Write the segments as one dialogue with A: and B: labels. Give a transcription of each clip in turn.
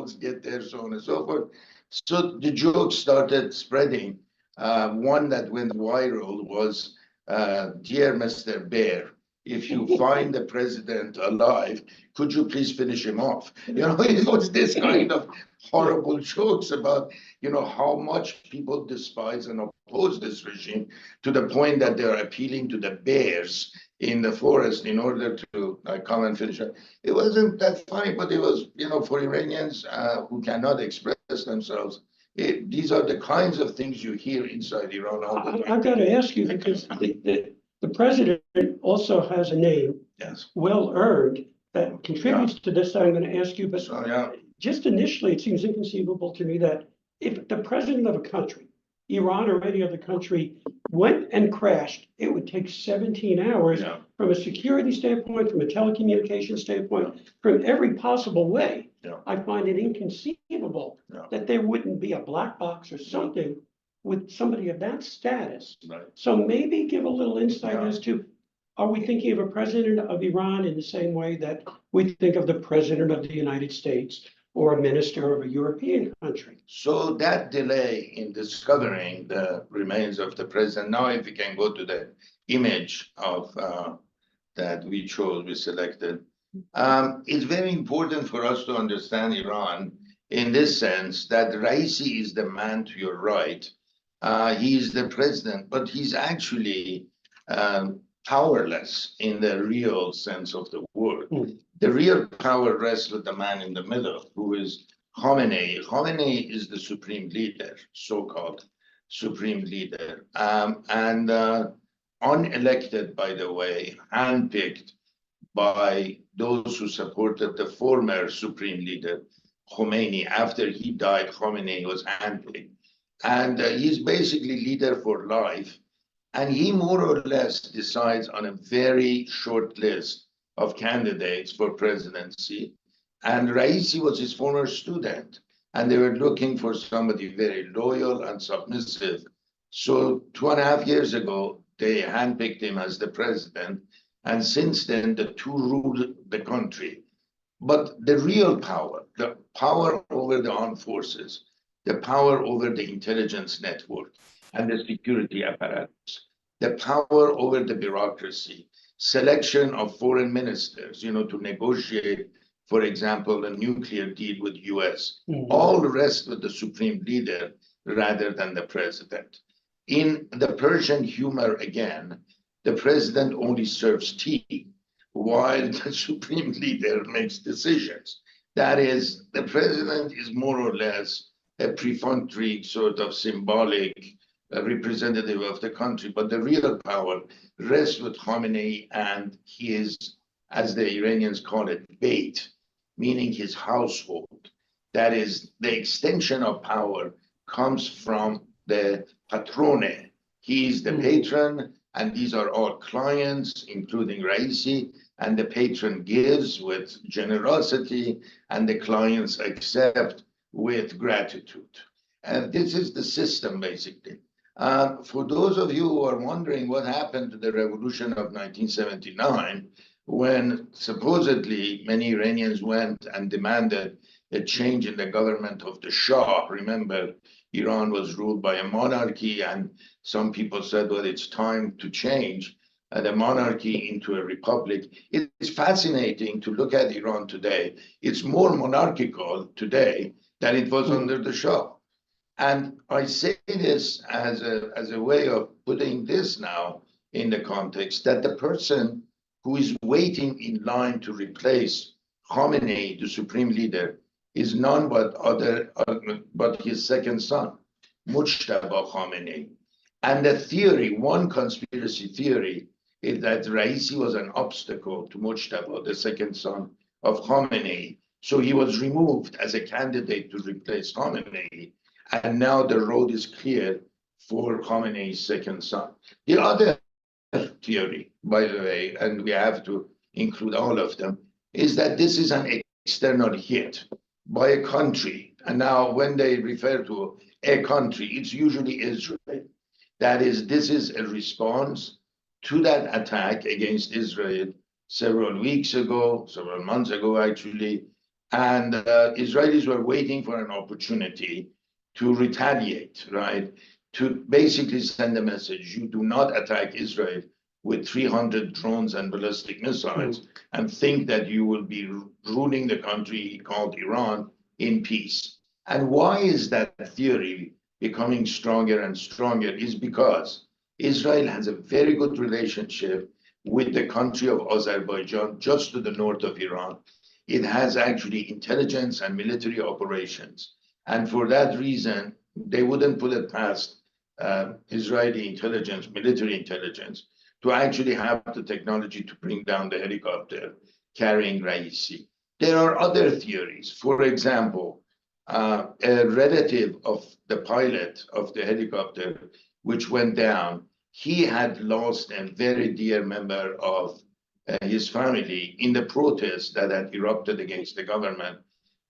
A: get there, so on and so forth. So the joke started spreading. One that went viral was, "Dear Mr. Bear, if you find the president alive, could you please finish him off?" It was this kind of horrible jokes about, how much people despise and oppose this regime to the point that they're appealing to the bears in the forest in order to come and finish it. It wasn't that funny, but it was, for Iranians who cannot express themselves. These are the kinds of things you hear inside Iran all the time.
B: I've got to ask you, because the president also has a name,
A: Yes.
B: well earned, that contributes to this. I'm going to ask you, but just initially, it seems inconceivable to me that if the president of a country, Iran or any other country, went and crashed, it would take 17 hours from a security standpoint, from a telecommunication standpoint, from every possible way. I find it inconceivable that there wouldn't be a black box or something with somebody of that status.
A: Right.
B: So maybe give a little insight as to, are we thinking of a president of Iran in the same way that we think of the president of the United States or a minister of a European country?
A: So that delay in discovering the remains of the president, now if we can go to the image of that we selected, it's very important for us to understand Iran in this sense that Raisi is the man to your right. He is the president, but he's actually powerless in the real sense of the word. The real power rests with the man in the middle, who is Khamenei. Khamenei is the supreme leader, so-called supreme leader, and unelected, by the way, handpicked by those who supported the former supreme leader, Khomeini. After he died, Khamenei was handpicked. And he's basically leader for life. And he more or less decides on a very short list of candidates for presidency. And Raisi was his former student. And they were looking for somebody very loyal and submissive. So 2.5 years ago, they handpicked him as the president. And since then, the two ruled the country. But the real power, the power over the armed forces, the power over the intelligence network and the security apparatus, the power over the bureaucracy, selection of foreign ministers, to negotiate, for example, a nuclear deal with US, all rest with the supreme leader rather than the president. In the Persian humor, again, the president only serves tea while the supreme leader makes decisions. That is, the president is more or less a perfunctory, sort of symbolic representative of the country, but the real power rests with Khamenei and his, as the Iranians call it, bait, meaning his household. That is, the extension of power comes from the patrone. He is the patron, and these are all clients, including Raisi, and the patron gives with generosity, and the clients accept with gratitude. And this is the system, basically. For those of you who are wondering what happened to the revolution of 1979, when supposedly many Iranians went and demanded a change in the government of the Shah. Remember, Iran was ruled by a monarchy, and some people said, well, it's time to change the monarchy into a republic. It's fascinating to look at Iran today. It's more monarchical today than it was under the Shah. And I say this as a way of putting this now in the context that the person who is waiting in line to replace Khamenei, the supreme leader, is none but his second son, Mujtaba Khamenei. And the theory, one conspiracy theory, is that Raisi was an obstacle to Mujtaba, the second son of Khamenei. So he was removed as a candidate to replace Khamenei. And now the road is clear for Khamenei's second son. The other theory, by the way, and we have to include all of them, is that this is an external hit by a country. And now when they refer to a country, it's usually Israel. That is, this is a response to that attack against Israel several weeks ago, several months ago, actually. And Israelis were waiting for an opportunity to retaliate, right? To basically send a message: you do not attack Israel with 300 drones and ballistic missiles and think that you will be ruling the country called Iran in peace. And why is that theory becoming stronger and stronger? Is because Israel has a very good relationship with the country of Azerbaijan, just to the north of Iran. It has actually intelligence and military operations. And for that reason, they wouldn't put it past Israeli intelligence, military intelligence, to actually have the technology to bring down the helicopter carrying Raisi. There are other theories. For example, a relative of the pilot of the helicopter, which went down, he had lost a very dear member of his family in the protest that had erupted against the government.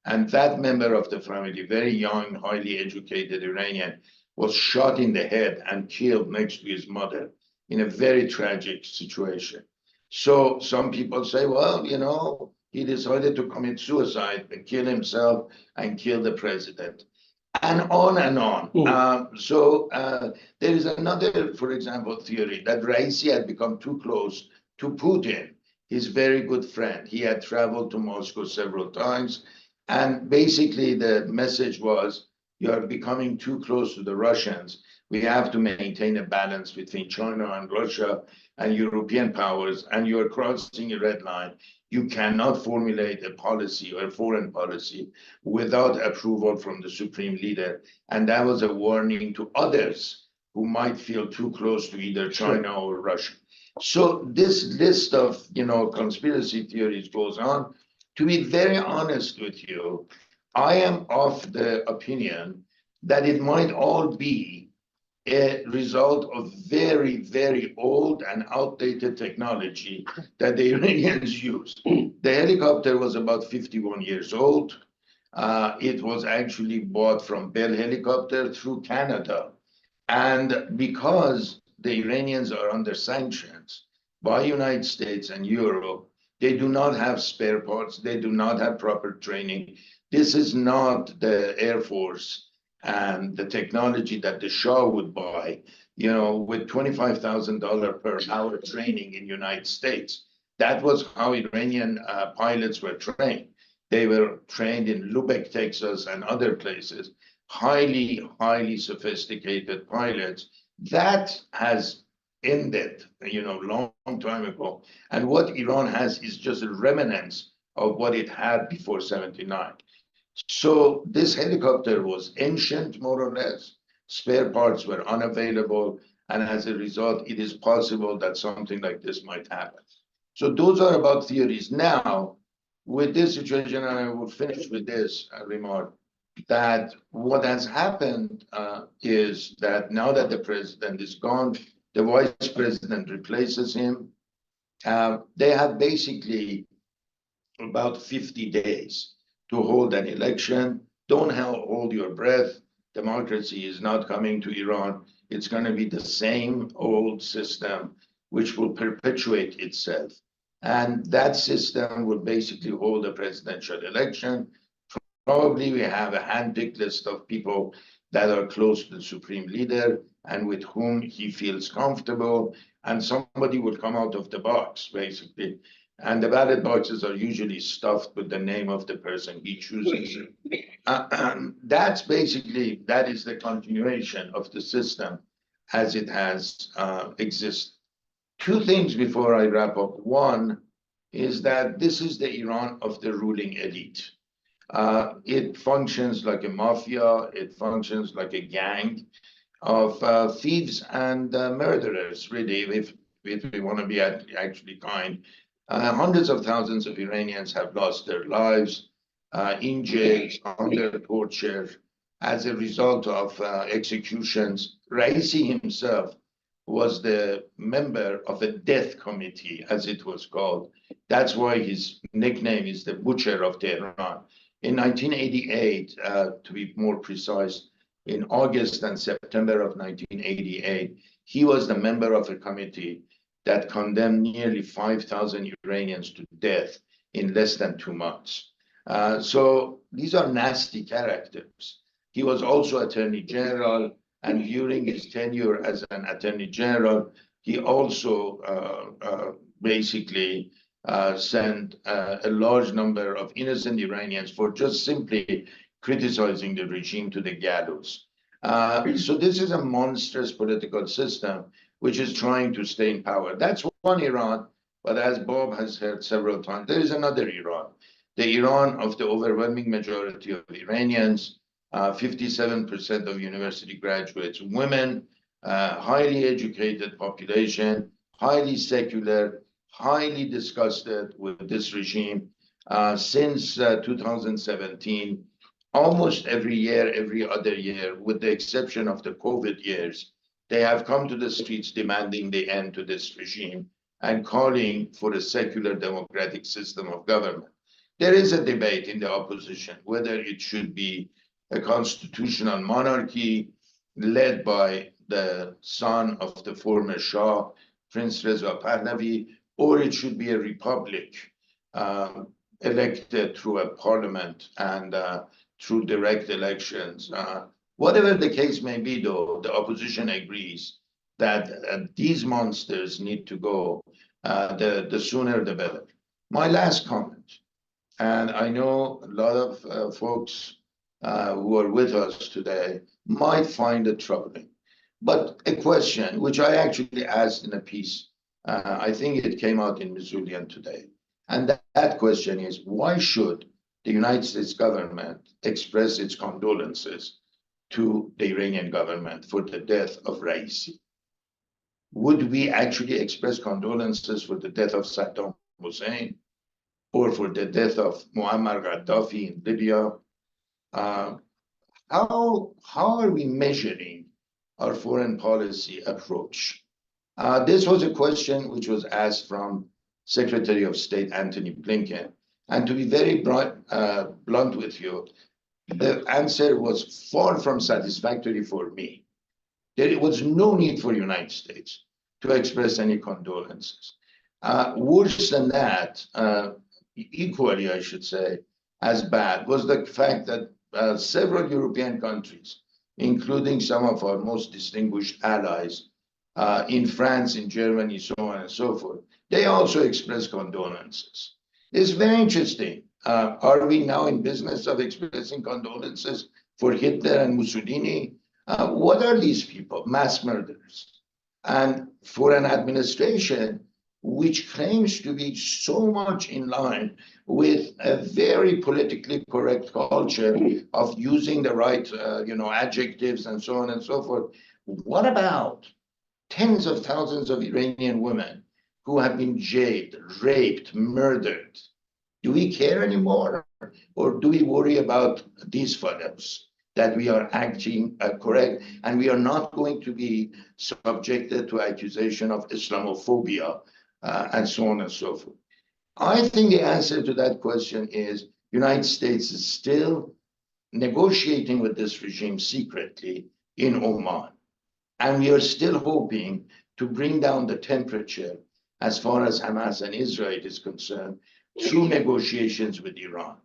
A: And that member of the family, very young, highly educated Iranian, was shot in the head and killed next to his mother in a very tragic situation. So some people say, well, you know, he decided to commit suicide and kill himself and kill the president, and on and on. There is another, for example, theory that Raisi had become too close to Putin, his very good friend. He had traveled to Moscow several times. And basically the message was, you are becoming too close to the Russians. We have to maintain a balance between China and Russia and European powers, and you are crossing a red line. You cannot formulate a policy or a foreign policy without approval from the supreme leader. And that was a warning to others who might feel too close to either China or Russia. So this list of, you know, conspiracy theories goes on. To be very honest with you, I am of the opinion that it might all be a result of very, very old and outdated technology that the Iranians used. The helicopter was about 51 years old. It was actually bought from Bell Helicopter through Canada. And because the Iranians are under sanctions by United States and Europe, they do not have spare parts. They do not have proper training. This is not the Air Force and the technology that the Shah would buy, you know, with $25,000 per hour training in the United States. That was how Iranian pilots were trained. They were trained in Lubbock, Texas, and other places. Highly, highly sophisticated pilots. That has ended, you know, long time ago. And what Iran has is just a remnants of what it had before 79. So this helicopter was ancient, more or less. Spare parts were unavailable. And as a result, it is possible that something like this might happen. So those are about theories. Now, with this situation, and I will finish with this remark, that what has happened is that now that the president is gone, the vice president replaces him. They have basically about 50 days to hold an election. Don't hold your breath. Democracy is not coming to Iran. It's going to be the same old system, which will perpetuate itself. And that system will basically hold a presidential election. Probably we have a hand-picked list of people that are close to the supreme leader and with whom he feels comfortable, and somebody will come out of the box, basically. And the ballot boxes are usually stuffed with the name of the person he chooses. That's basically, that is the continuation of the system as it has existed. Two things before I wrap up. One is that this is the Iran of the ruling elite. It functions like a mafia. It functions like a gang of thieves and murderers, really, if we want to be actually kind. Hundreds of thousands of Iranians have lost their lives in jails, under torture, as a result of executions. Raisi himself was the member of a death committee, as it was called. That's why his nickname is the Butcher of Tehran. In 1988, to be more precise, in August and September of 1988, he was the member of a committee that condemned nearly 5,000 Iranians to death in less than 2 months. So these are nasty characters. He was also Attorney General, and during his tenure as an Attorney General, he also basically sent a large number of innocent Iranians for just simply criticizing the regime to the gallows. So this is a monstrous political system which is trying to stay in power. That's one Iran, but as Bob has heard several times, there is another Iran. The Iran of the overwhelming majority of Iranians, 57% of university graduates, women, highly educated population, highly secular, highly disgusted with this regime. Since 2017, almost every year, every other year, with the exception of the COVID years, they have come to the streets demanding the end to this regime and calling for a secular democratic system of government. There is a debate in the opposition whether it should be a constitutional monarchy led by the son of the former Shah, Prince Reza Pahlavi, or it should be a republic elected through a parliament and through direct elections. Whatever the case may be, though, the opposition agrees that these monsters need to go. The sooner the better. My last comment, and I know a lot of folks who are with us today might find it troubling, but a question which I actually asked in a piece, I think it came out in Missoulian today, and that question is, why should the United States government express its condolences to the Iranian government for the death of Raisi? Would we actually express condolences for the death of Saddam Hussein or for the death of Muammar Gaddafi in Libya? How are we measuring our foreign policy approach? This was a question which was asked from Secretary of State Antony Blinken. And to be very blunt with you, the answer was far from satisfactory for me. There was no need for the United States to express any condolences. Worse than that, equally, I should say, as bad, was the fact that several European countries, including some of our most distinguished allies in France, in Germany, so on and so forth, they also expressed condolences. It's very interesting. Are we now in business of expressing condolences for Hitler and Mussolini? What are these people? Mass murderers. And for an administration which claims to be so much in line with a very politically correct culture of using the right adjectives and so on and so forth, what about tens of thousands of Iranian women who have been jailed, raped, murdered? Do we care anymore? Or do we worry about these fellows, that we are acting correct and we are not going to be subjected to accusation of Islamophobia and so on and so forth? I think the answer to that question is United States is still negotiating with this regime secretly in Oman. And we are still hoping to bring down the temperature as far as Hamas and Israel is concerned through negotiations with Iran.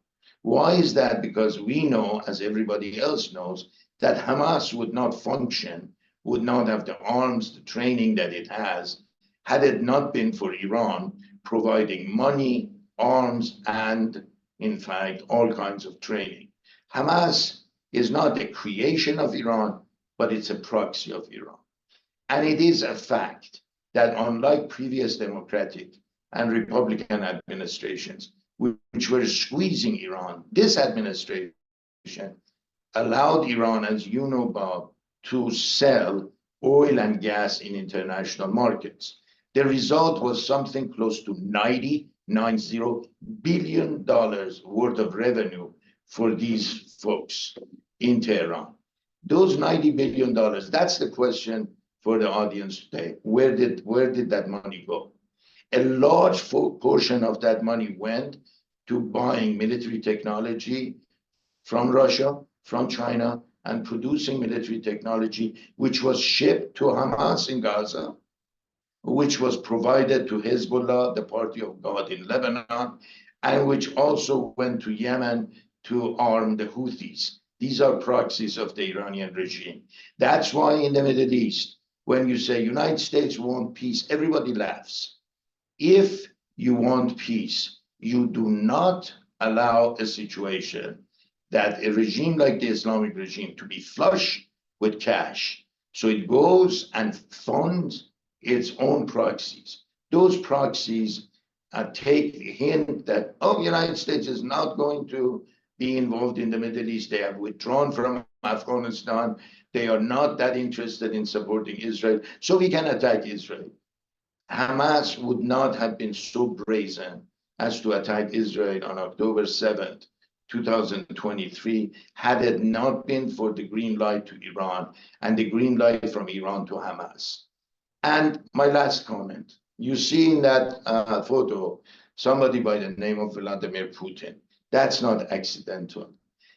A: Why is that? Because we know, as everybody else knows, that Hamas would not function, would not have the arms, the training that it has, had it not been for Iran providing money, arms, and, in fact, all kinds of training. Hamas is not a creation of Iran, but it's a proxy of Iran. And it is a fact that unlike previous democratic and Republican administrations, which were squeezing Iran, this administration allowed Iran, as you know, Bob, to sell oil and gas in international markets. The result was something close to $90 billion worth of revenue for these folks in Tehran. Those $90 billion, that's the question for the audience today. Where did that money go? A large portion of that money went to buying military technology from Russia, from China, and producing military technology, which was shipped to Hamas in Gaza, which was provided to Hezbollah, the Party of God in Lebanon, and which also went to Yemen to arm the Houthis. These are proxies of the Iranian regime. That's why in the Middle East, when you say United States want peace, everybody laughs. If you want peace, you do not allow a situation that a regime like the Islamic regime to be flush with cash. So it goes and funds its own proxies. Those proxies take the hint that, oh, the United States is not going to be involved in the Middle East. They have withdrawn from Afghanistan. They are not that interested in supporting Israel. So we can attack Israel. Hamas would not have been so brazen as to attack Israel on October 7th, 2023, had it not been for the green light to Iran and the green light from Iran to Hamas. And my last comment, you see in that photo, somebody by the name of Vladimir Putin. That's not accidental.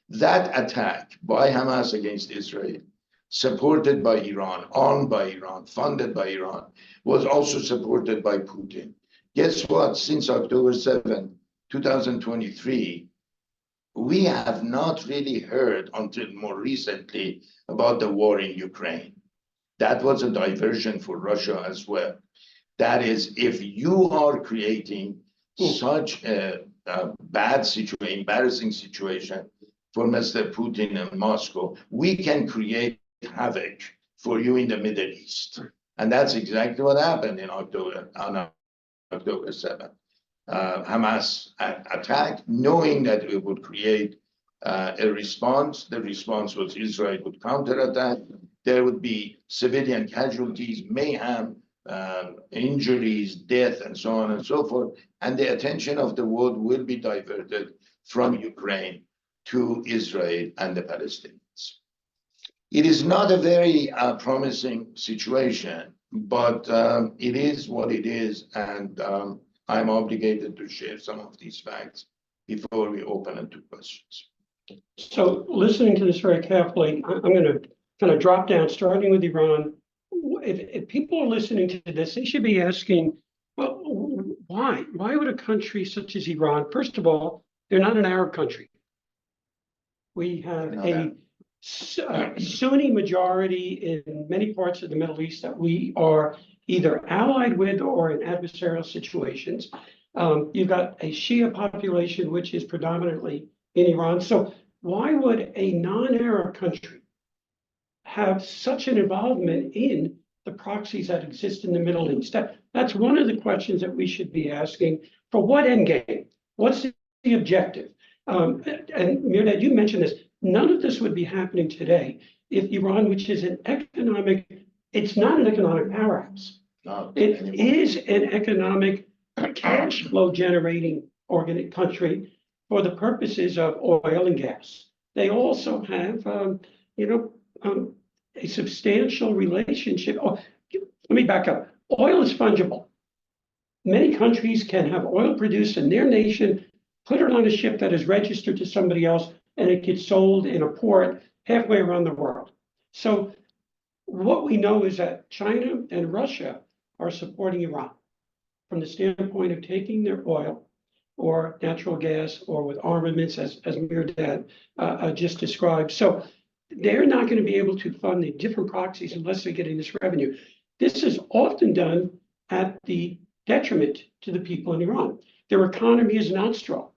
A: That attack by Hamas against Israel, supported by Iran, armed by Iran, funded by Iran, was also supported by Putin. Guess what? Since October 7, 2023, we have not really heard until more recently about the war in Ukraine. That was a diversion for Russia as well. That is, if you are creating such a bad situation, embarrassing situation for Mr. Putin and Moscow, we can create havoc for you in the Middle East. And that's exactly what happened in October, on October 7th. Hamas attacked, knowing that it would create a response. The response was Israel would counterattack. There would be civilian casualties, mayhem, injuries, death, and so on and so forth. And the attention of the world will be diverted from Ukraine to Israel and the Palestinians. It is not a very promising situation, but it is what it is. And I'm obligated to share some of these facts before we open it to questions.
B: So listening to this very carefully, I'm going to kind of drop down, starting with Iran. If people are listening to this, they should be asking, well, why? Why would a country such as Iran, first of all, they're not an Arab country. We have a Sunni majority in many parts of the Middle East that we are either allied with or in adversarial situations. You've got a Shia population, which is predominantly in Iran. So why would a non-Arab country have such an involvement in the proxies that exist in the Middle East? That's one of the questions that we should be asking. For what end game? What's the objective? And Mehrdad, you mentioned this. None of this would be happening today if Iran, which is an economic, it's not an economic powerhouse. It is an economic cash flow generating country for the purposes of oil and gas. They also have, a substantial relationship. Oh, let me back up. Oil is fungible. Many countries can have oil produced in their nation, put it on a ship that is registered to somebody else, and it gets sold in a port halfway around the world. So what we know is that China and Russia are supporting Iran from the standpoint of taking their oil or natural gas or with armaments, as Mehrdad just described. So they're not going to be able to fund the different proxies unless they're getting this revenue. This is often done at the detriment to the people in Iran. Their economy is not strong.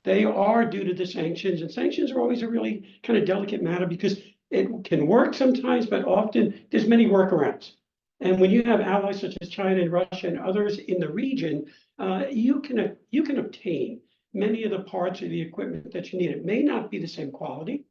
B: They are due to the sanctions, and sanctions are always a really kind of delicate matter because it can work sometimes, but often there's many workarounds. And when you have allies such as China and Russia and others in the region, you can obtain many of the parts of the equipment that you need. It may not be the same quality.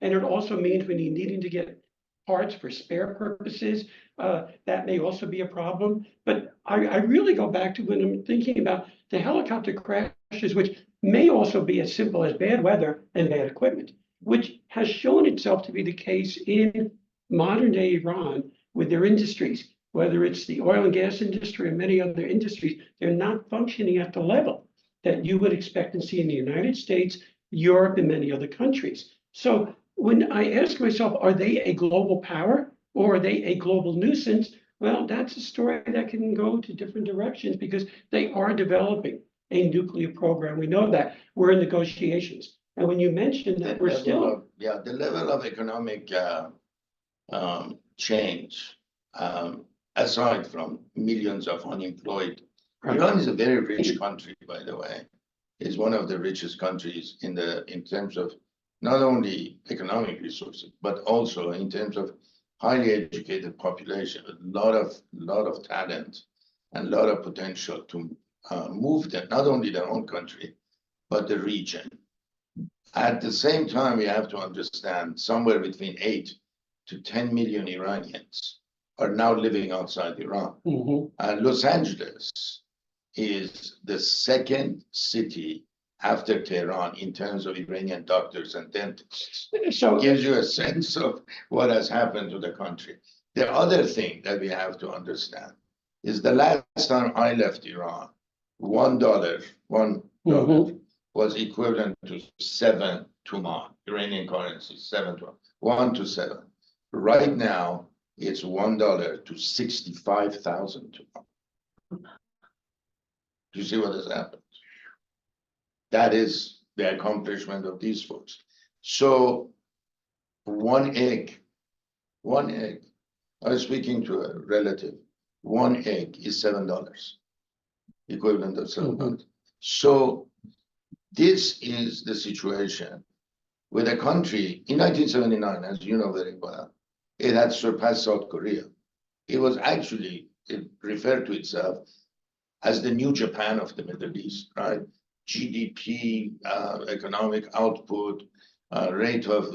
B: And it also means when you're needing to get parts for spare purposes, that may also be a problem. But I really go back to when I'm thinking about the helicopter crashes, which may also be as simple as bad weather and bad equipment, which has shown itself to be the case in modern day Iran with their industries, whether it's the oil and gas industry or many other industries. They're not functioning at the level that you would expect and see in the United States, Europe, and many other countries. So when I ask myself, are they a global power or are they a global nuisance? Well, that's a story that can go to different directions because they are developing a nuclear program. We know that. We're in negotiations. And when you mentioned that we're still.
A: The level of economic change, aside from millions of unemployed. Iran is a very rich country, by the way. It's one of the richest countries in terms of not only economic resources, but also in terms of highly educated population, a lot of talent and a lot of potential to move them, not only their own country, but the region. At the same time, we have to understand somewhere between 8 to 10 million Iranians are now living outside Iran. And Los Angeles is the second city after Tehran in terms of Iranian doctors and dentists. So it gives you a sense of what has happened to the country. The other thing that we have to understand is the last time I left Iran, $1 was equivalent to 7 tuman, Iranian currency, 7 to 1 to 7. Right now, it's $1 to 65,000 tuman. Do you see what has happened? That is the accomplishment of these folks. So one egg, I was speaking to a relative, one egg is $7, equivalent of $7. So this is the situation with a country in 1979, as you know very well, it had surpassed South Korea. It was actually, it referred to itself as the new Japan of the Middle East, right? GDP, economic output, rate of,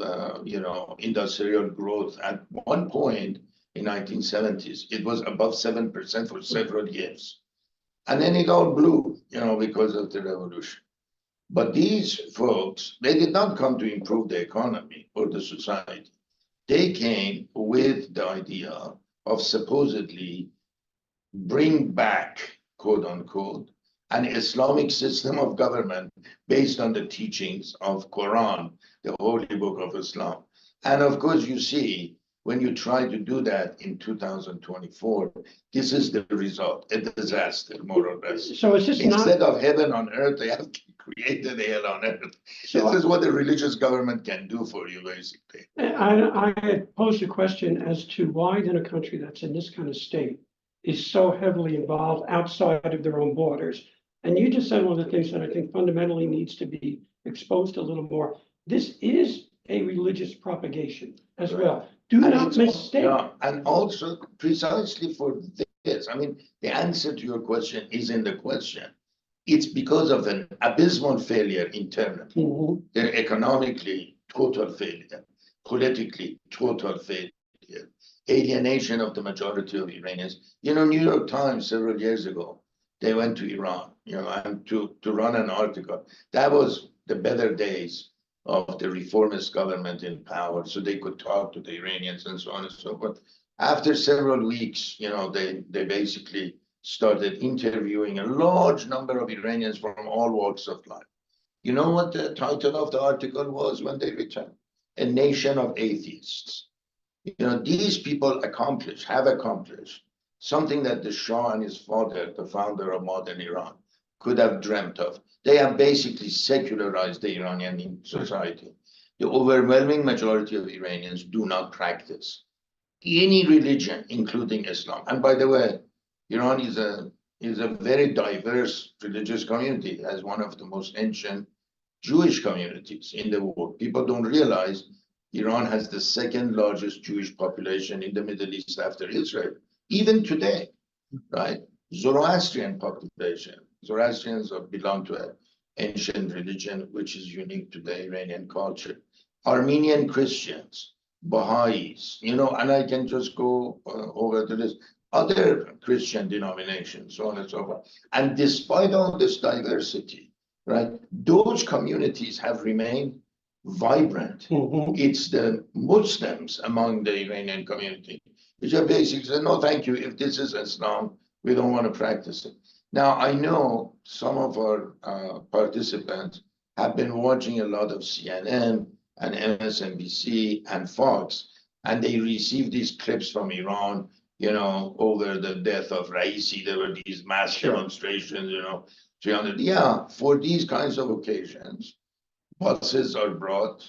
A: industrial growth. At one point in 1970s, it was above 7% for several years. And then it all blew, because of the revolution. But these folks, they did not come to improve the economy or the society. They came with the idea of supposedly bring back, quote unquote, an Islamic system of government based on the teachings of Quran, the holy book of Islam. And of course, you see, when you try to do that in 2024, this is the result, a disaster, more or less. So it's just instead of heaven on earth, they have created hell on earth. So this is what a religious government can do for you, basically.
B: I had posed a question as to why then a country that's in this kind of state is so heavily involved outside of their own borders. And you just said one of the things that I think fundamentally needs to be exposed a little more. This is a religious propagation as well. Do not mistake.
A: Yeah, and also precisely for this, I mean, the answer to your question is in the question. It's because of an abysmal failure internally. They're economically total failure, politically total failure, alienation of the majority of Iranians. New York Times several years ago, they went to Iran, and to run an article. That was the better days of the reformist government in power, so they could talk to the Iranians and so on and so forth. After several weeks, they basically started interviewing a large number of Iranians from all walks of life. You know what the title of the article was when they returned? A Nation of Atheists. These people have accomplished something that the Shah and his father, the founder of modern Iran, could have dreamt of. They have basically secularized the Iranian society. The overwhelming majority of Iranians do not practice any religion, including Islam. And by the way, Iran is a very diverse religious community, as one of the most ancient Jewish communities in the world. People don't realize Iran has the second largest Jewish population in the Middle East after Israel, even today, right? Zoroastrian population. Zoroastrians belong to an ancient religion, which is unique to the Iranian culture. Armenian Christians, Baha'is, and I can just go over the list. Other Christian denominations, so on and so forth. And despite all this diversity, right, those communities have remained vibrant. It's the Muslims among the Iranian community which are basically said, no, thank you. If this is Islam, we don't want to practice it. Now, I know some of our participants have been watching a lot of CNN and MSNBC and Fox, and they receive these clips from Iran, over the death of Raisi. There were these mass demonstrations, 300. Yeah, for these kinds of occasions, buses are brought.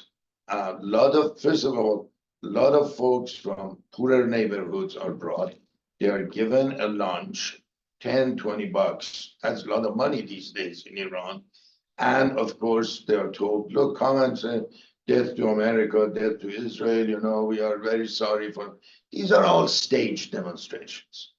A: First of all, a lot of folks from poorer neighborhoods are brought. They are given a lunch, 10, $20. That's a lot of money these days in Iran. And of course, they are told, look, come and say, death to America, death to Israel, we are very sorry for. These are all staged demonstrations.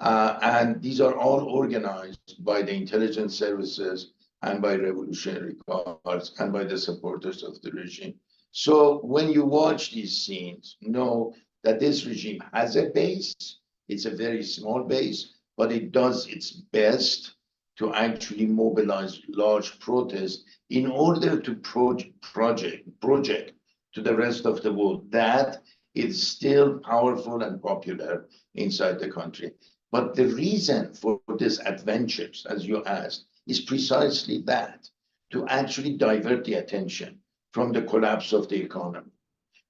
A: And these are all organized by the intelligence services and by Revolutionary Guards and by the supporters of the regime. So when you watch these scenes, know that this regime has a base. It's a very small base, but it does its best to actually mobilize large protests in order to project to the rest of the world that it's still powerful and popular inside the country. But the reason for these adventures, as you asked, is precisely that, to actually divert the attention from the collapse of the economy,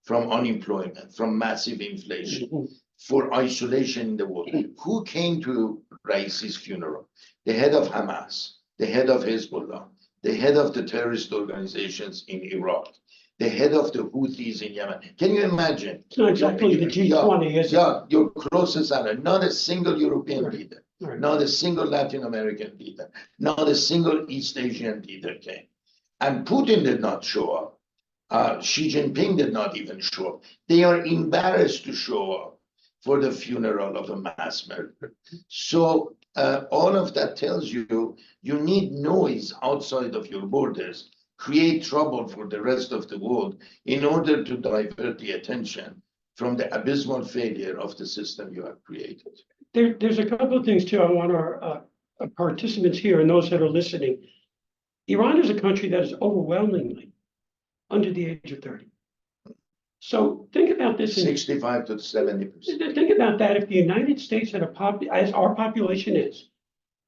A: from unemployment, from massive inflation, for isolation in the world. Who came to Raisi's funeral? The head of Hamas, the head of Hezbollah, the head of the terrorist organizations in Iraq, the head of the Houthis in Yemen. Can you imagine?
B: It's not exactly the G20, is it?
A: Yeah, your closest ally, not a single European leader, not a single Latin American leader, not a single East Asian leader came. And Putin did not show up. Xi Jinping did not even show up. They are embarrassed to show up for the funeral of a mass murderer. So all of that tells you, you need noise outside of your borders, create trouble for the rest of the world in order to divert the attention from the abysmal failure of the system you have created.
B: There's a couple of things too I want our participants here and those that are listening. Iran is a country that is overwhelmingly under the age of 30. So think about this.
A: 65 to 70%.
B: Think about that. If the United States had as our population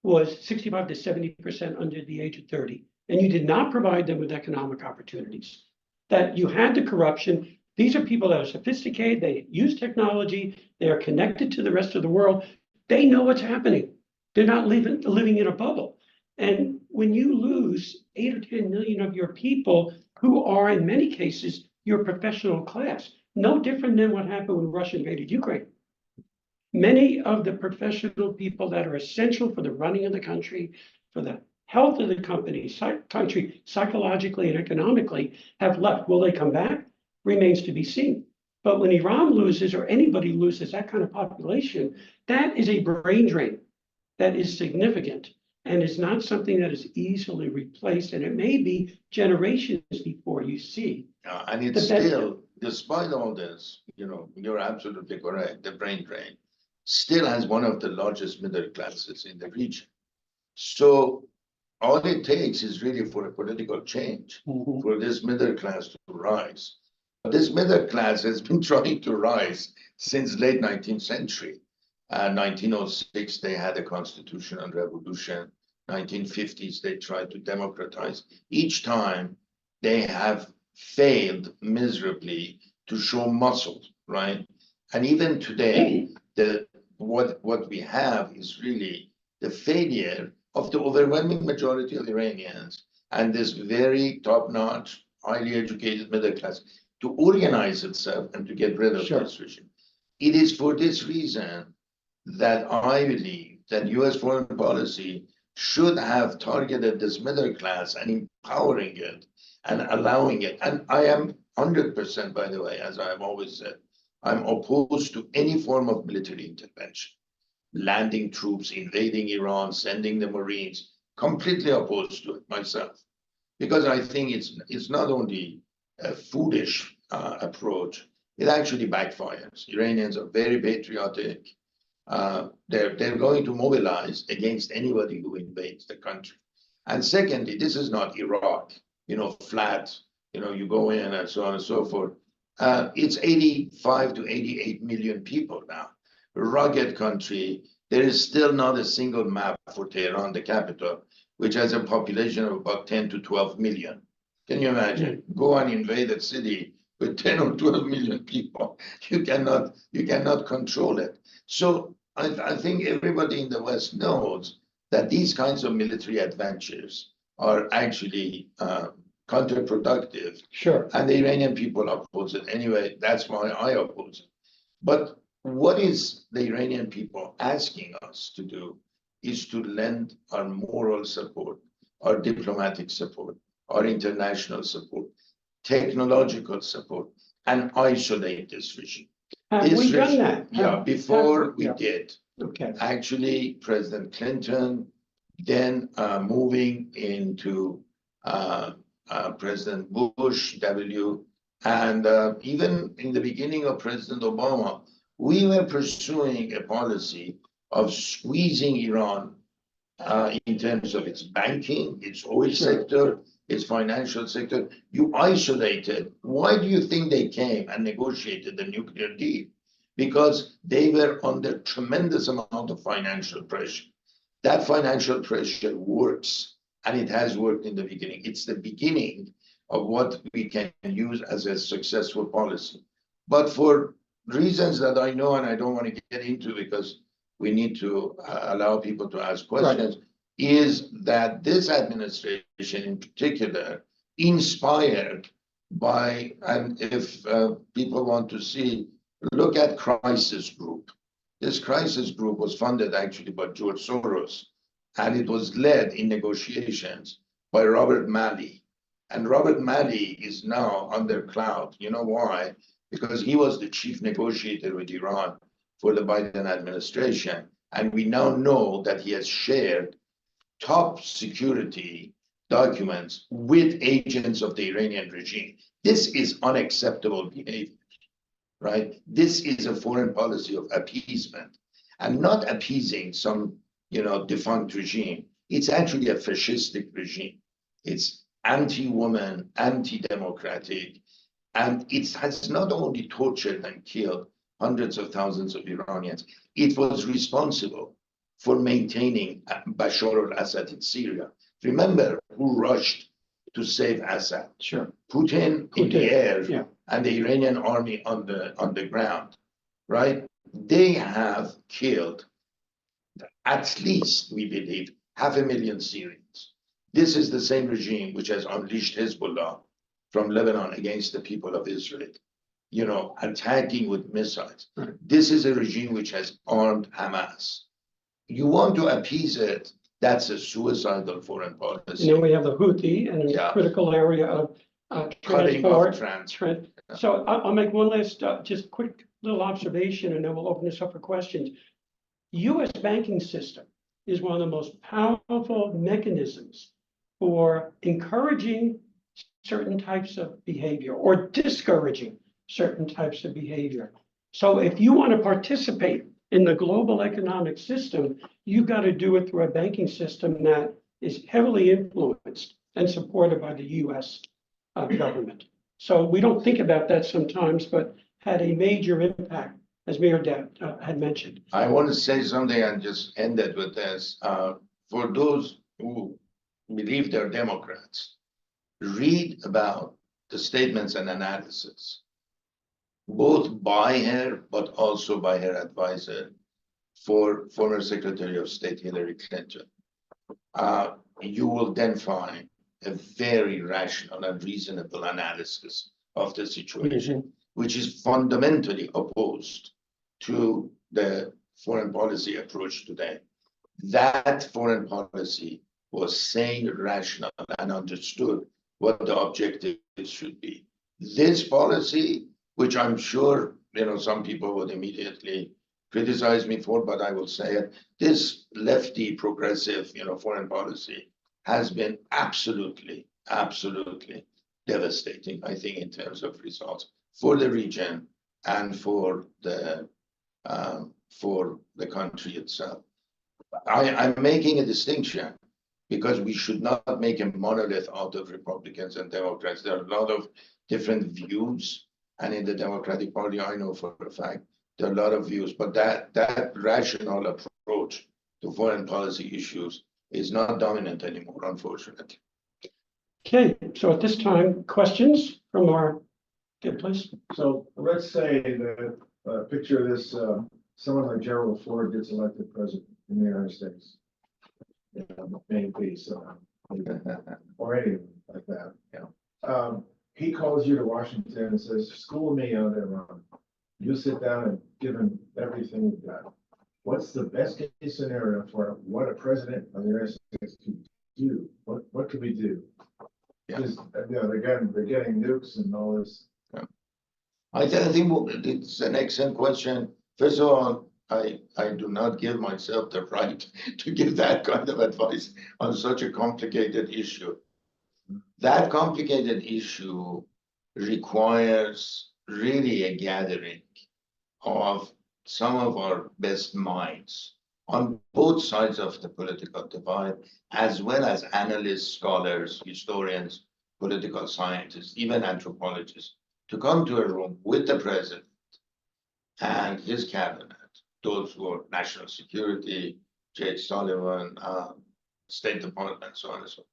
B: was 65 to 70% under the age of 30, and you did not provide them with economic opportunities, that you had the corruption. These are people that are sophisticated, they use technology, they are connected to the rest of the world. They know what's happening. They're not living in a bubble. And when you lose 8 or 10 million of your people who are in many cases your professional class, no different than what happened when Russia invaded Ukraine. Many of the professional people that are essential for the running of the country, for the health of the country, psychologically and economically, have left. Will they come back? Remains to be seen. But when Iran loses, or anybody loses that kind of population, that is a brain drain that is significant and is not something that is easily replaced. And it may be generations before you see.
A: And it's still, despite all this, you're absolutely correct, the brain drain still has one of the largest middle classes in the region. So all it takes is really for a political change, for this middle class to rise. But this middle class has been trying to rise since late 19th century. 1906, they had a constitutional revolution. 1950s, they tried to democratize. Each time, they have failed miserably to show muscle, right? And even today, what we have is really the failure of the overwhelming majority of Iranians and this very top-notch, highly educated middle class to organize itself and to get rid of this regime. It is for this reason that I believe that US foreign policy should have targeted this middle class and empowering it and allowing it. And I am 100%, by the way, as I have always said, I'm opposed to any form of military intervention. Landing troops, invading Iran, sending the Marines, completely opposed to it myself. Because I think it's not only a foolish approach, it actually backfires. Iranians are very patriotic. They're going to mobilize against anybody who invades the country. And secondly, this is not Iraq, flat, you go in and so on and so forth. It's 85 to 88 million people now. A rugged country. There is still not a single map for Tehran, the capital, which has a population of about 10 to 12 million. Can you imagine? Go and invade a city with 10 or 12 million people. You cannot control it. So I think everybody in the West knows that these kinds of military adventures are actually counterproductive.
B: Sure.
A: And the Iranian people oppose it. Anyway, that's why I oppose it. But what is the Iranian people asking us to do is to lend our moral support, our diplomatic support, our international support, technological support, and isolate this regime.
B: Have we done that?
A: Yeah, before we did.
B: Okay.
A: Actually, President Clinton, then moving into President Bush W, and even in the beginning of President Obama, we were pursuing a policy of squeezing Iran in terms of its banking, its oil sector, its financial sector. You isolated. Why do you think they came and negotiated the nuclear deal? Because they were under tremendous amount of financial pressure. That financial pressure works, and it has worked in the beginning. It's the beginning of what we can use as a successful policy. But for reasons that I know and I don't want to get into because we need to allow people to ask questions, is that this administration in particular, inspired by, and if people want to see, look at Crisis Group. This Crisis Group was funded actually by George Soros, and it was led in negotiations by Robert Malley. And Robert Malley is now under cloud. You know why? Because he was the chief negotiator with Iran for the Biden administration. And we now know that he has shared top security documents with agents of the Iranian regime. This is unacceptable behavior, right? This is a foreign policy of appeasement, and not appeasing some, defunct regime. It's actually a fascistic regime. It's anti-woman, anti-democratic, and it has not only tortured and killed hundreds of thousands of Iranians, it was responsible for maintaining Bashar al-Assad in Syria. Remember who rushed to save Assad?
B: Sure.
A: Putin in the air, and the Iranian army on the ground, right? They have killed at least, we believe, 500,000 Syrians. This is the same regime which has unleashed Hezbollah from Lebanon against the people of Israel, attacking with missiles.
B: Right.
A: This is a regime which has armed Hamas. You want to appease it, that's a suicidal foreign policy.
B: And then we have the Houthi and a critical area of transport. So I'll make one last, just quick little observation, and then we'll open this up for questions. U.S. banking system is one of the most powerful mechanisms for encouraging certain types of behavior or discouraging certain types of behavior. So if you want to participate in the global economic system, you've got to do it through a banking system that is heavily influenced and supported by the U.S. Government. So we don't think about that sometimes, but had a major impact, as Mehrdad had mentioned.
A: I want to say something and just end it with this. For those who believe they're Democrats, read about the statements and analysis, both by her, but also by her advisor, for former Secretary of State Hillary Clinton. You will then find a very rational and reasonable analysis of the situation, which is fundamentally opposed to the foreign policy approach today. That foreign policy was sane, rational, and understood what the objectives should be. This policy, which I'm sure some people would immediately criticize me for, but I will say it, this lefty progressive foreign policy has been absolutely devastating, I think, in terms of results for the region and for the country itself. I'm making a distinction because we should not make a monolith out of Republicans and Democrats. There are a lot of different views, and in the Democratic Party, I know for a fact there are a lot of views, but that rational approach to foreign policy issues is not dominant anymore, unfortunately.
B: Okay, so at this time, questions from our please.
C: So let's say that picture this someone like Gerald Ford gets elected president in the United States. Maybe so, or anyone like that. He calls you to Washington and says, "School me on Iran." You sit down and give him everything you've got. What's the best case scenario for what a president of the United States could do? What could we do? Because they're getting nukes and all this.
A: I think it's an excellent question. First of all, I do not give myself the right to give that kind of advice on such a complicated issue. That complicated issue requires really a gathering of some of our best minds on both sides of the political divide, as well as analysts, scholars, historians, political scientists, even anthropologists, to come to a room with the president and his cabinet, those who are national security, Jake Sullivan, State Department, so on and so on.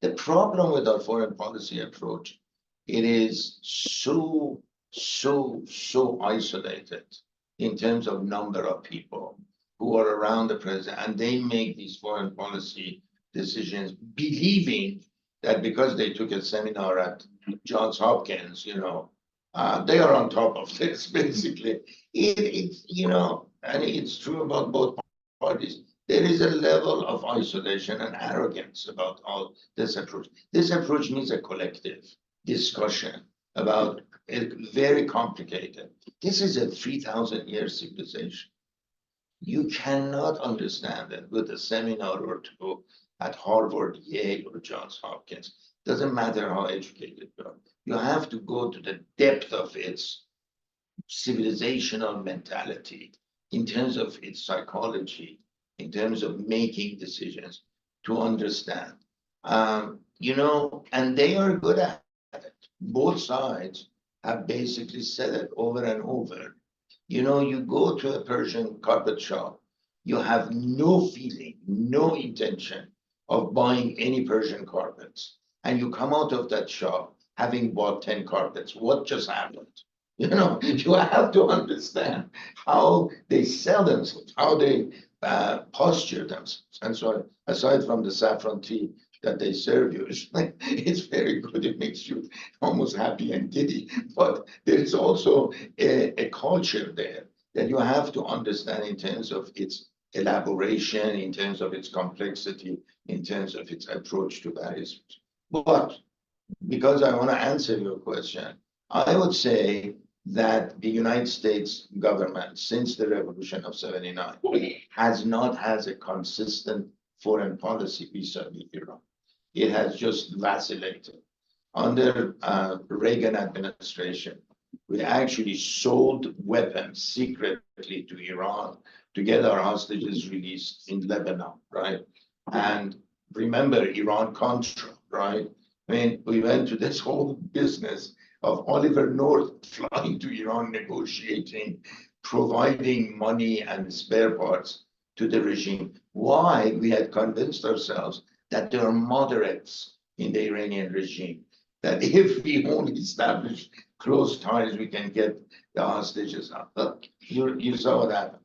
A: The problem with our foreign policy approach, it is so isolated in terms of number of people who are around the president, and they make these foreign policy decisions believing that because they took a seminar at Johns Hopkins, they are on top of this, basically. It's and it's true about both parties. There is a level of isolation and arrogance about all this approach. This approach needs a collective discussion about it, very complicated. This is a 3,000-year civilization. You cannot understand it with a seminar or two at Harvard, Yale, or Johns Hopkins. Doesn't matter how educated you are. You have to go to the depth of its civilizational mentality in terms of its psychology, in terms of making decisions to understand. And they are good at it. Both sides have basically said it over and over. You go to a Persian carpet shop, you have no feeling, no intention of buying any Persian carpets. And you come out of that shop having bought 10 carpets. What just happened? You have to understand how they sell themselves, how they posture themselves, and so on. Aside from the saffron tea that they serve you, it's very good. It makes you almost happy and giddy. But there is also a culture there that you have to understand in terms of its elaboration, in terms of its complexity, in terms of its approach to various. But because I want to answer your question, I would say that the United States government, since the Revolution of '79, has not had a consistent foreign policy vis-a-vis Iran. It has just vacillated. Under Reagan administration, we actually sold weapons secretly to Iran to get our hostages released in Lebanon, right? And remember Iran-Contra, right? I mean, we went to this whole business of Oliver North flying to Iran, negotiating, providing money and spare parts to the regime. Why? We had convinced ourselves that there are moderates in the Iranian regime, that if we only establish close ties, we can get the hostages out. Look, you saw what happened.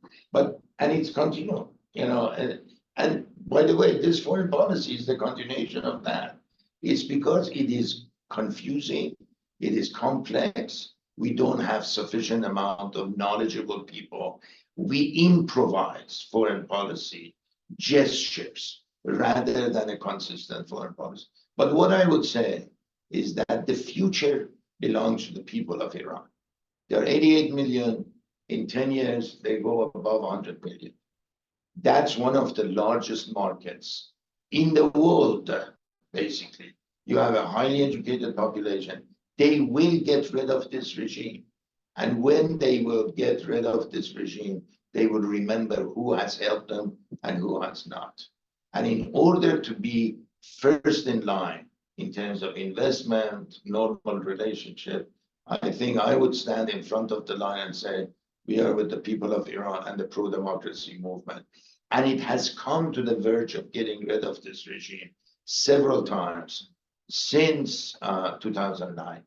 A: And it's continued, and by the way, this foreign policy is the continuation of that. It's because it is confusing, it is complex, we don't have sufficient amount of knowledgeable people. We improvise foreign policy gestures rather than a consistent foreign policy. But what I would say is that the future belongs to the people of Iran. There are 88 million. In 10 years, they go above 100 million. That's one of the largest markets in the world, basically. You have a highly educated population. They will get rid of this regime. And when they will get rid of this regime, they will remember who has helped them and who has not. And in order to be first in line in terms of investment, normal relationship, I think I would stand in front of the line and say, we are with the people of Iran and the pro-democracy movement. And it has come to the verge of getting rid of this regime several times since 2009,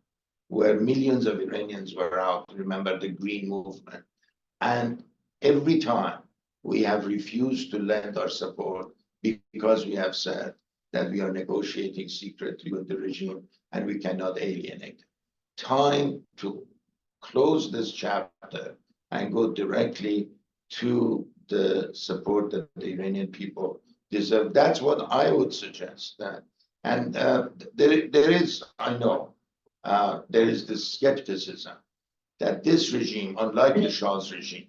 A: where millions of Iranians were out. Remember the Green Movement. And every time we have refused to lend our support because we have said that we are negotiating secretly with the regime and we cannot alienate. Time to close this chapter and go directly to the support that the Iranian people deserve. That's what I would suggest. And there is, I know, there is this skepticism that this regime, unlike the Shah's regime,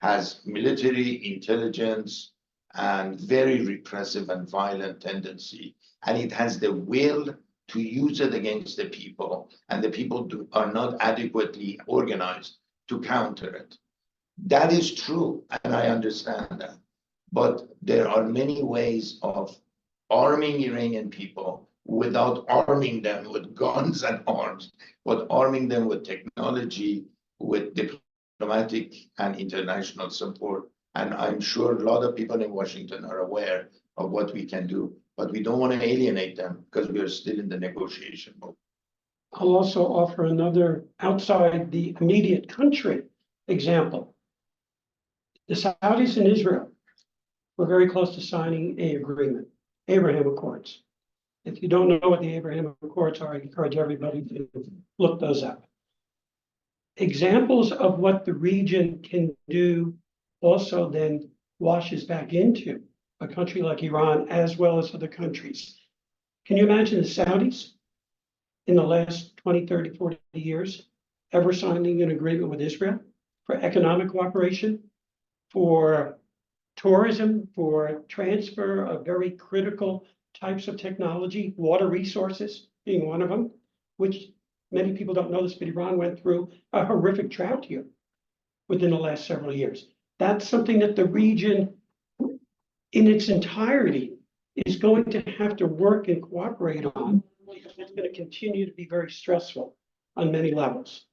A: has military intelligence and very repressive and violent tendency, and it has the will to use it against the people, and the people are not adequately organized to counter it. That is true, and I understand that. But there are many ways of arming Iranian people without arming them with guns and arms, but arming them with technology, with diplomatic and international support. And I'm sure a lot of people in Washington are aware of what we can do, but we don't want to alienate them because we are still in the negotiation mode.
B: I'll also offer another outside the immediate country example. The Saudis and Israel were very close to signing an agreement, Abraham Accords. If you don't know what the Abraham Accords are, I encourage everybody to look those up. Examples of what the region can do also then washes back into a country like Iran as well as other countries. Can you imagine the Saudis in the last 20, 30, 40 years ever signing an agreement with Israel for economic cooperation, for tourism, for transfer of very critical types of technology, water resources being one of them, which many people don't know this, but Iran went through a horrific drought here within the last several years. That's something that the region in its entirety is going to have to work and cooperate on, because it's going to continue to be very stressful on many levels.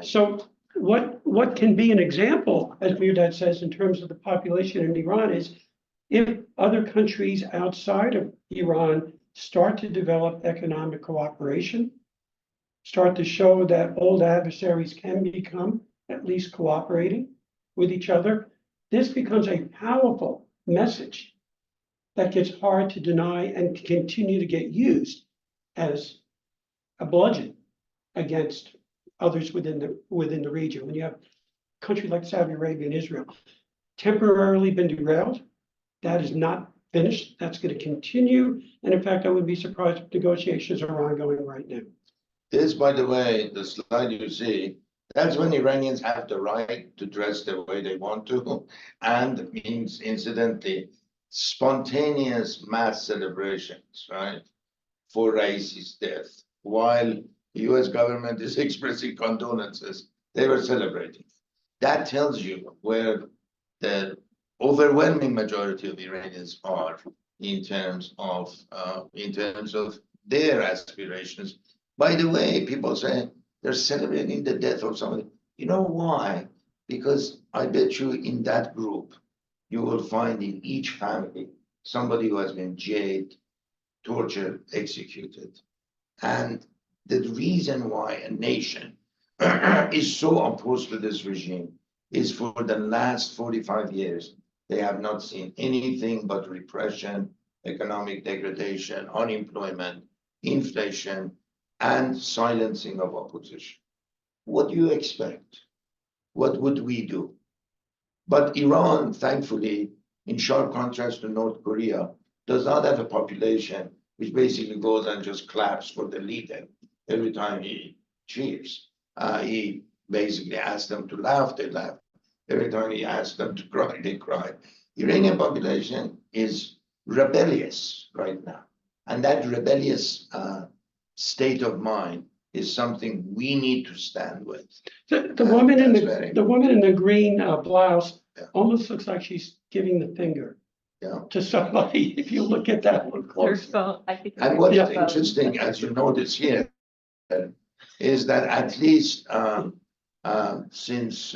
B: So what can be an example, as Mehrdad says, in terms of the population in Iran is if other countries outside of Iran start to develop economic cooperation, start to show that old adversaries can become at least cooperating with each other, this becomes a powerful message that gets hard to deny and continue to get used as a bludgeon against others within the region. When you have a country like Saudi Arabia and Israel temporarily been derailed, that is not finished. That's going to continue. And in fact, I would be surprised if negotiations are ongoing right now.
A: This, by the way, the slide you see, that's when Iranians have the right to dress the way they want to, and means, incidentally, spontaneous mass celebrations, right, for Raisi's death. While the US government is expressing condolences, they were celebrating. That tells you where the overwhelming majority of Iranians are in terms of their aspirations. By the way, people say they're celebrating the death of somebody. You know why? Because I bet you in that group, you will find in each family somebody who has been jailed, tortured, executed. And the reason why a nation is so opposed to this regime is for the last 45 years, they have not seen anything but repression, economic degradation, unemployment, inflation, and silencing of opposition. What do you expect? What would we do? But Iran, thankfully, in sharp contrast to North Korea, does not have a population which basically goes and just claps for the leader every time he cheers. He basically asks them to laugh, they laugh. Every time he asks them to cry, they cry. Iranian population is rebellious right now. And that rebellious state of mind is something we need to stand with.
B: The woman in the green blouse almost looks like she's giving the finger to somebody. If you look at that one close.
A: And what's interesting, as you notice here, is that at least since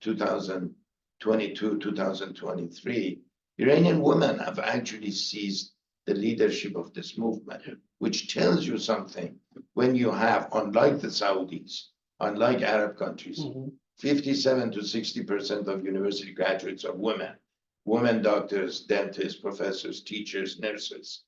A: 2022, 2023, Iranian women have actually seized the leadership of this movement, which tells you something when you have, unlike the Saudis, unlike Arab countries, 57 to 60% of university graduates are women. Women doctors, dentists, professors, teachers, nurses,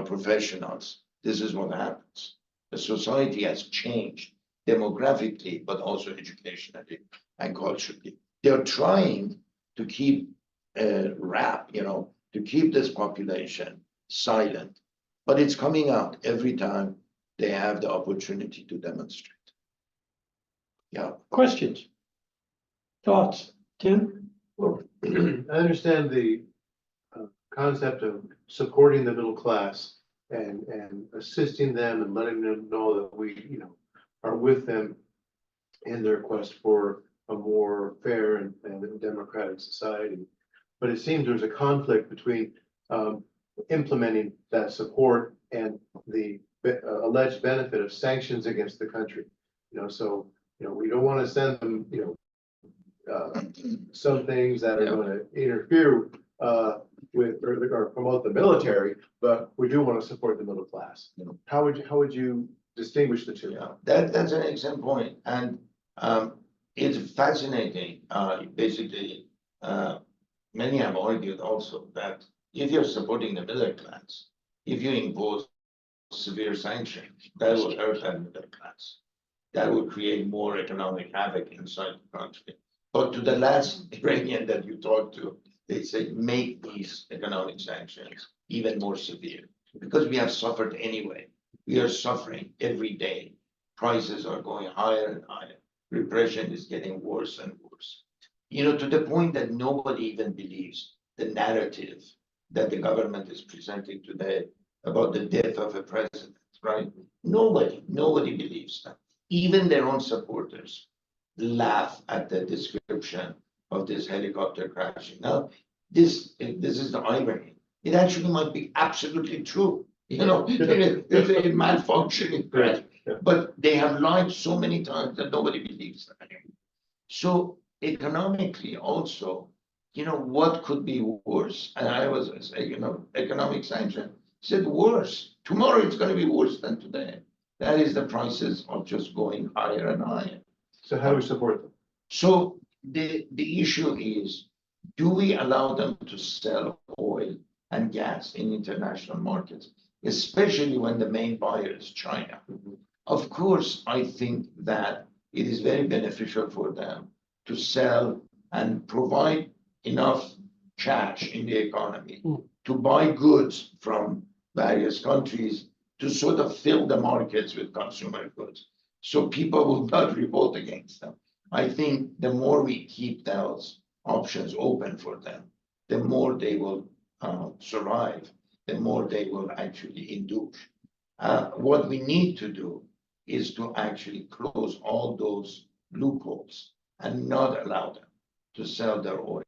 A: professionals. This is what happens. The society has changed demographically, but also educationally and culturally. They're trying to keep to keep this population silent, but it's coming out every time they have the opportunity to demonstrate. Yeah.
B: Questions? Thoughts? Tim?
D: Well, I understand the concept of supporting the middle class and assisting them and letting them know that we, are with them in their quest for a more fair and democratic society. But it seems there's a conflict between implementing that support and the alleged benefit of sanctions against the country. So we don't want to send them, some things that are going to interfere with or promote the military, but we do want to support the middle class. How would you distinguish the two?
A: Yeah, that's an excellent point, and it's fascinating. Basically, many have argued also that if you're supporting the middle class, if you impose severe sanctions, that will hurt the middle class. That will create more economic havoc inside the country. But to the last Iranian that you talked to, they say make these economic sanctions even more severe because we have suffered anyway. We are suffering every day. Prices are going higher and higher. Repression is getting worse and worse. To the point that nobody even believes the narrative that the government is presenting today about the death of a president, right? Nobody believes that. Even their own supporters laugh at the description of this helicopter crashing. Now, this is the irony. It actually might be absolutely true. It's a malfunctioning crash, but they have lied so many times that nobody believes that. So economically also, what could be worse? And I was saying, economic sanction. Said worse. Tomorrow it's going to be worse than today. That is the prices are just going higher and higher.
D: So how do we support them?
A: So the issue is, do we allow them to sell oil and gas in international markets, especially when the main buyer is China? Of course, I think that it is very beneficial for them to sell and provide enough cash in the economy to buy goods from various countries to sort of fill the markets with consumer goods. So people will not revolt against them. I think the more we keep those options open for them, the more they will survive, the more they will actually endure. What we need to do is to actually close all those loopholes and not allow them to sell their oil,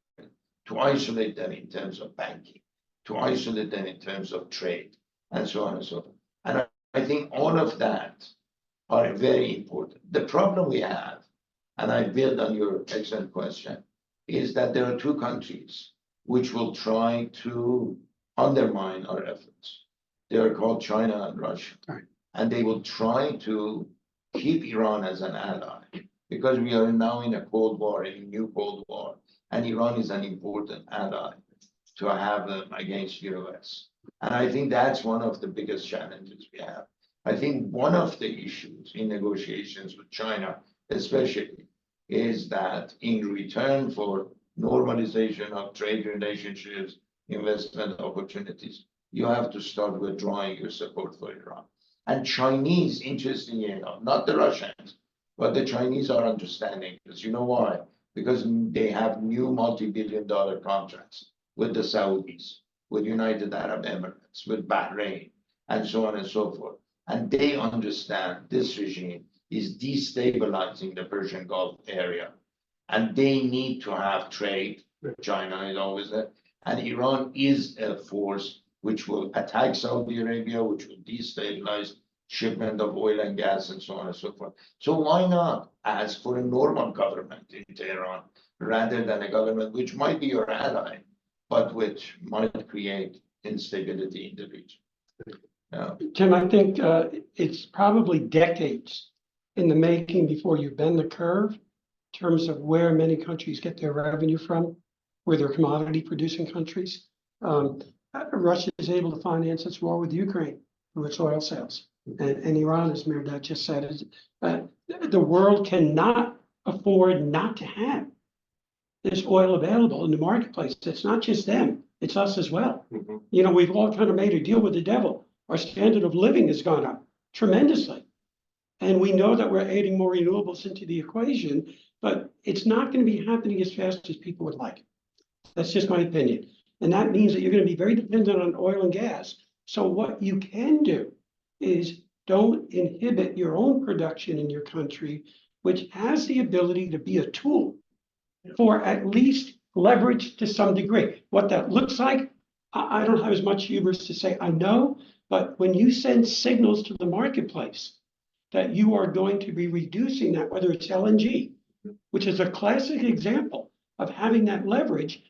A: to isolate them in terms of banking, to isolate them in terms of trade, and so on and so forth. And I think all of that are very important. The problem we have, and I build on your excellent question, is that there are two countries which will try to undermine our efforts. They are called China and Russia.
B: Right.
A: And they will try to keep Iran as an ally because we are now in a Cold War, a new Cold War, and Iran is an important ally to have against US. And I think that's one of the biggest challenges we have. I think one of the issues in negotiations with China, especially, is that in return for normalization of trade relationships, investment opportunities, you have to start withdrawing your support for Iran. And Chinese, interestingly enough, not the Russians, but the Chinese are understanding this. You know why? Because they have new multi-billion-dollar contracts with the Saudis, with United Arab Emirates, with Bahrain, and so on and so forth. And they understand this regime is destabilizing the Persian Gulf area. And they need to have trade. China is always there. And Iran is a force which will attack Saudi Arabia, which will destabilize shipment of oil and gas and so on and so forth. So why not ask for a normal government in Tehran rather than a government which might be your ally, but which might create instability in the region?
B: Tim, I think it's probably decades in the making before you bend the curve. in terms of where many countries get their revenue from, where they're commodity producing countries. Russia is able to finance its war with Ukraine through its oil sales. And Iran, as Mehrdad just said, is the world cannot afford not to have this oil available in the marketplace. It's not just them, it's us as well.
D: Mhm.
B: You know, we've all kind of made a deal with the devil. Our standard of living has gone up tremendously. And we know that we're adding more renewables into the equation, but it's not going to be happening as fast as people would like. That's just my opinion. And that means that you're going to be very dependent on oil and gas. So what you can do is don't inhibit your own production in your country, which has the ability to be a tool for at least leverage to some degree. What that looks like, I don't have as much hubris to say I know, but when you send signals to the marketplace that you are going to be reducing that, whether it's LNG, which is a classic example of having that leverage,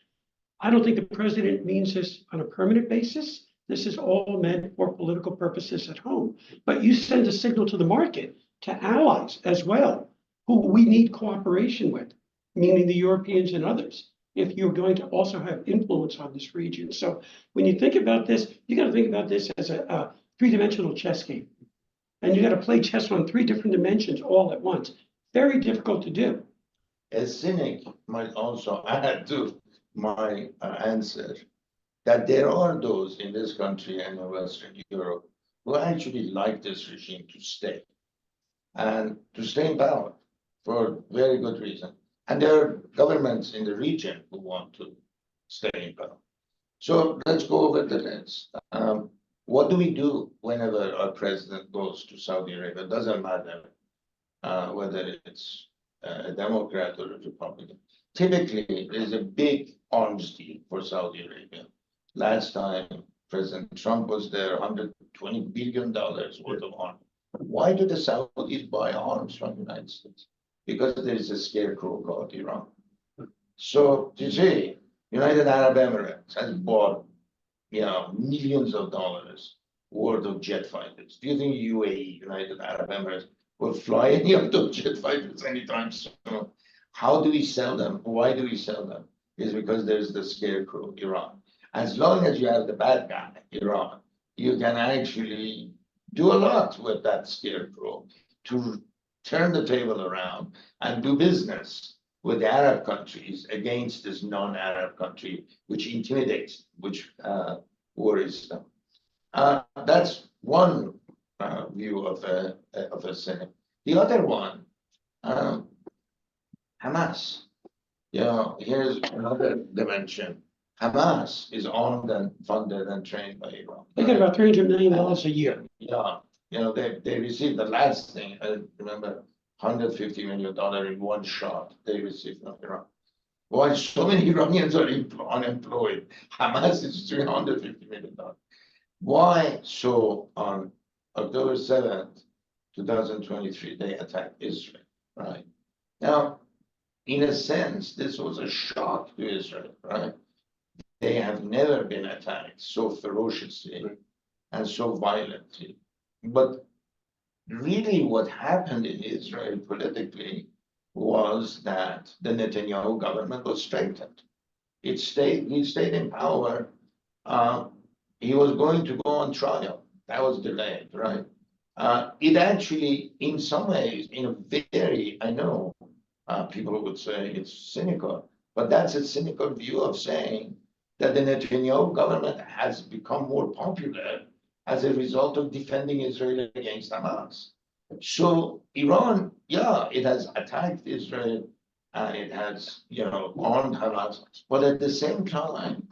B: I don't think the president means this on a permanent basis. This is all meant for political purposes at home. But you send a signal to the market, to allies as well, who we need cooperation with, meaning the Europeans and others, if you're going to also have influence on this region. So when you think about this, you got to think about this as a three-dimensional chess game. And you got to play chess on three different dimensions all at once. Very difficult to do.
A: A cynic might also add to my answer that there are those in this country and in Western Europe who actually like this regime to stay and to stay in power for very good reason. And there are governments in the region who want to stay in power. So let's go over the list. What do we do whenever our president goes to Saudi Arabia? It doesn't matter whether it's a Democrat or a Republican. Typically, there's a big arms deal for Saudi Arabia. Last time President Trump was there, $120 billion worth of arms. Why do the Saudis buy arms from the United States? Because there is a scarecrow called Iran. So you see, United Arab Emirates has bought, millions of dollars worth of jet fighters. Do you think UAE, United Arab Emirates, will fly any of those jet fighters anytime soon? How do we sell them? Why do we sell them? It's because there's the scarecrow, Iran. As long as you have the bad guy, Iran, you can actually do a lot with that scarecrow to turn the table around and do business with the Arab countries against this non-Arab country, which intimidates, which worries them. That's one view of a cynic. The other one, Hamas. Here's another dimension. Hamas is armed and funded and trained by Iran.
B: They get about $300 million a year.
A: Yeah, they received the last thing. I remember $150 million in one shot they received from Iran. Why so many Iranians are unemployed? Hamas is $350 million. Why? So on October 7th, 2023, they attacked Israel, right? Now, in a sense, this was a shock to Israel, right? They have never been attacked so ferociously and so violently. But really what happened in Israel politically was that the Netanyahu government was strengthened. He stayed in power. He was going to go on trial. That was delayed, right? It actually, in some ways, in a very, I know people would say it's cynical, but that's a cynical view of saying that the Netanyahu government has become more popular as a result of defending Israel against Hamas. So Iran, it has attacked Israel and it has, armed Hamas, but at the same time,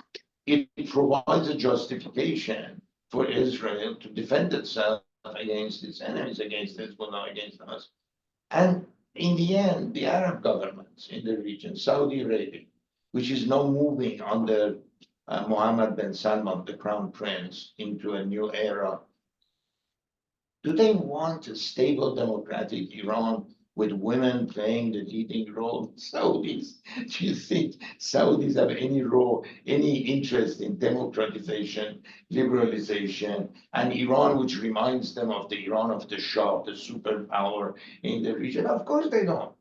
A: it provides a justification for Israel to defend itself against its enemies, against Hezbollah, against us. And in the end, the Arab governments in the region, Saudi Arabia, which is now moving under Mohammed bin Salman, the crown prince, into a new era. Do they want a stable democratic Iran with women playing the leading role? Saudis, do you think Saudis have any role, any interest in democratization, liberalization, and Iran, which reminds them of the Iran of the Shah, the superpower in the region? Of course they don't.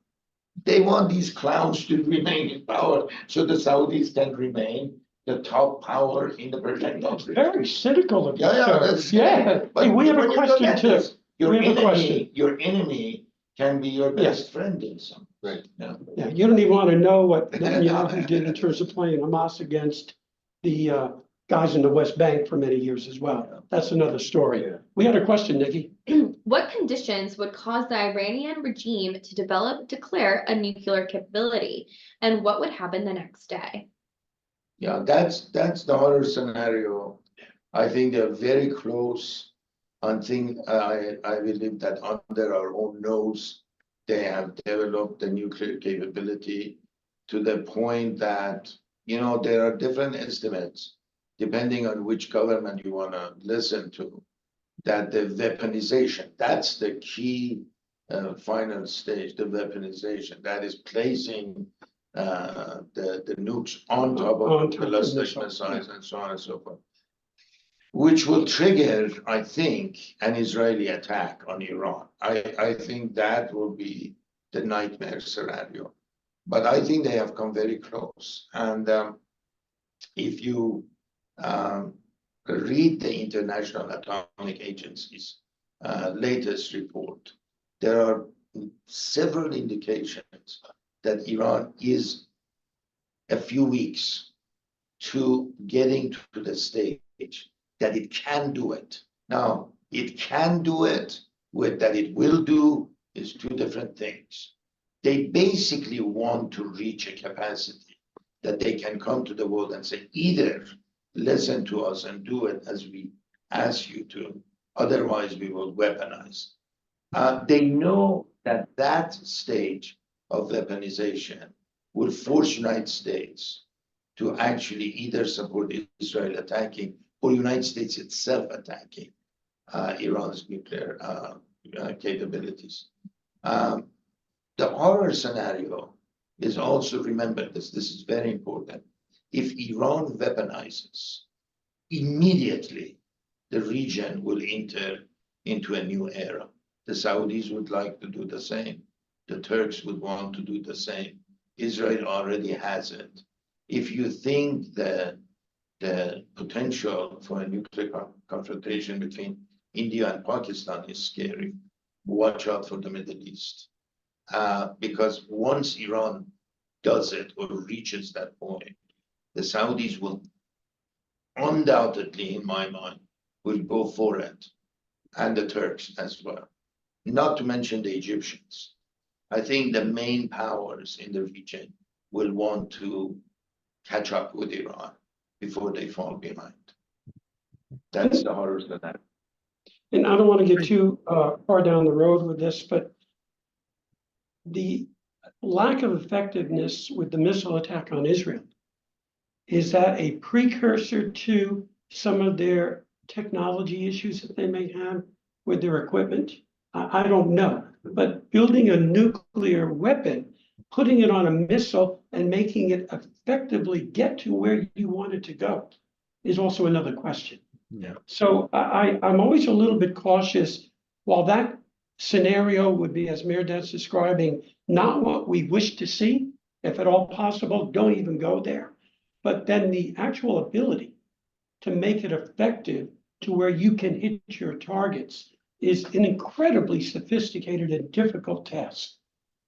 A: They want these clowns to remain in power, so the Saudis can remain the top power in the Persian Gulf.
B: Very cynical of you,
A: Yeah,
B: sir.
A: that's-
B: Yeah,
A: But
B: hey, we have a
A: when you look
B: question
A: at
B: too.
A: this,
B: We have a question.
A: Your enemy can be your best friend in some.
C: Right.
A: Yeah.
B: Yeah, you don't even want to know what Netanyahu did in terms of playing Hamas against the guys in the West Bank for many years as well. That's another story.
C: Yeah.
B: We had a question, Nikki.
E: What conditions would cause the Iranian regime to declare a nuclear capability? And what would happen the next day?
A: Yeah, that's the horror scenario. I think they're very close. I believe that under our own nose, they have developed the nuclear capability to the point that, there are different estimates, depending on which government you want to listen to, that the weaponization, that's the key final stage, the weaponization, that is placing the nukes on top of ballistic missiles and so on and so forth, which will trigger, I think, an Israeli attack on Iran. I think that will be the nightmare scenario. But I think they have come very close. And if you read the International Atomic Agency's latest report, there are several indications that Iran is a few weeks to getting to the stage that it can do it. Now, it can do it with that it will do is two different things. They basically want to reach a capacity that they can come to the world and say, either listen to us and do it as we ask you to, otherwise we will weaponize. They know that that stage of weaponization will force United States to actually either support Israel attacking or United States itself attacking Iran's nuclear capabilities. The horror scenario is also, remember this is very important. If Iran weaponizes, immediately the region will enter into a new era. The Saudis would like to do the same. The Turks would want to do the same. Israel already has it. If you think the potential for a nuclear confrontation between India and Pakistan is scary, watch out for the Middle East. Because once Iran does it or reaches that point, the Saudis will undoubtedly, in my mind, will go for it, and the Turks as well. Not to mention the Egyptians. I think the main powers in the region will want to catch up with Iran before they fall behind. That's the horrors of that.
B: And I don't want to get too far down the road with this, but the lack of effectiveness with the missile attack on Israel, is that a precursor to some of their technology issues that they may have with their equipment? I don't know, but building a nuclear weapon, putting it on a missile and making it effectively get to where you want it to go is also another question.
C: Yeah.
B: So I'm always a little bit cautious. While that scenario would be, as Mehrdad's describing, not what we wish to see, if at all possible, don't even go there. But then the actual ability to make it effective to where you can hit your targets is an incredibly sophisticated and difficult task.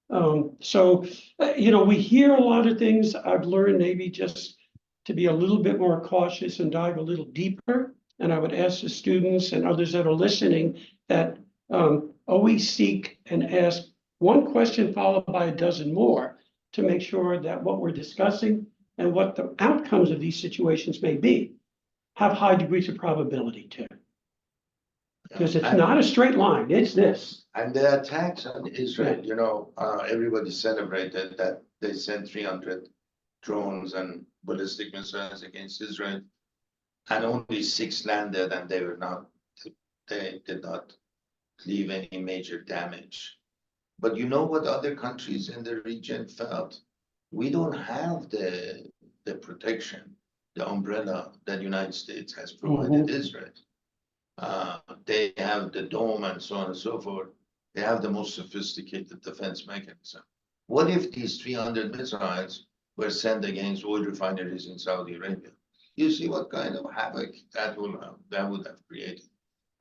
B: We hear a lot of things. I've learned maybe just to be a little bit more cautious and dive a little deeper. And I would ask the students and others that are listening that always seek and ask one question followed by a dozen more to make sure that what we're discussing and what the outcomes of these situations may be have high degrees of probability too. Because it's not a straight line, it's this.
A: And the attacks on Israel, everybody celebrated that they sent 300 drones and ballistic missiles against Israel, and only 6 landed, and they did not leave any major damage. But you know what other countries in the region felt? We don't have the protection, the umbrella that the United States has provided Israel. They have the dome and so on and so forth. They have the most sophisticated defense mechanism. What if these 300 missiles were sent against oil refineries in Saudi Arabia? You see what kind of havoc that would have created.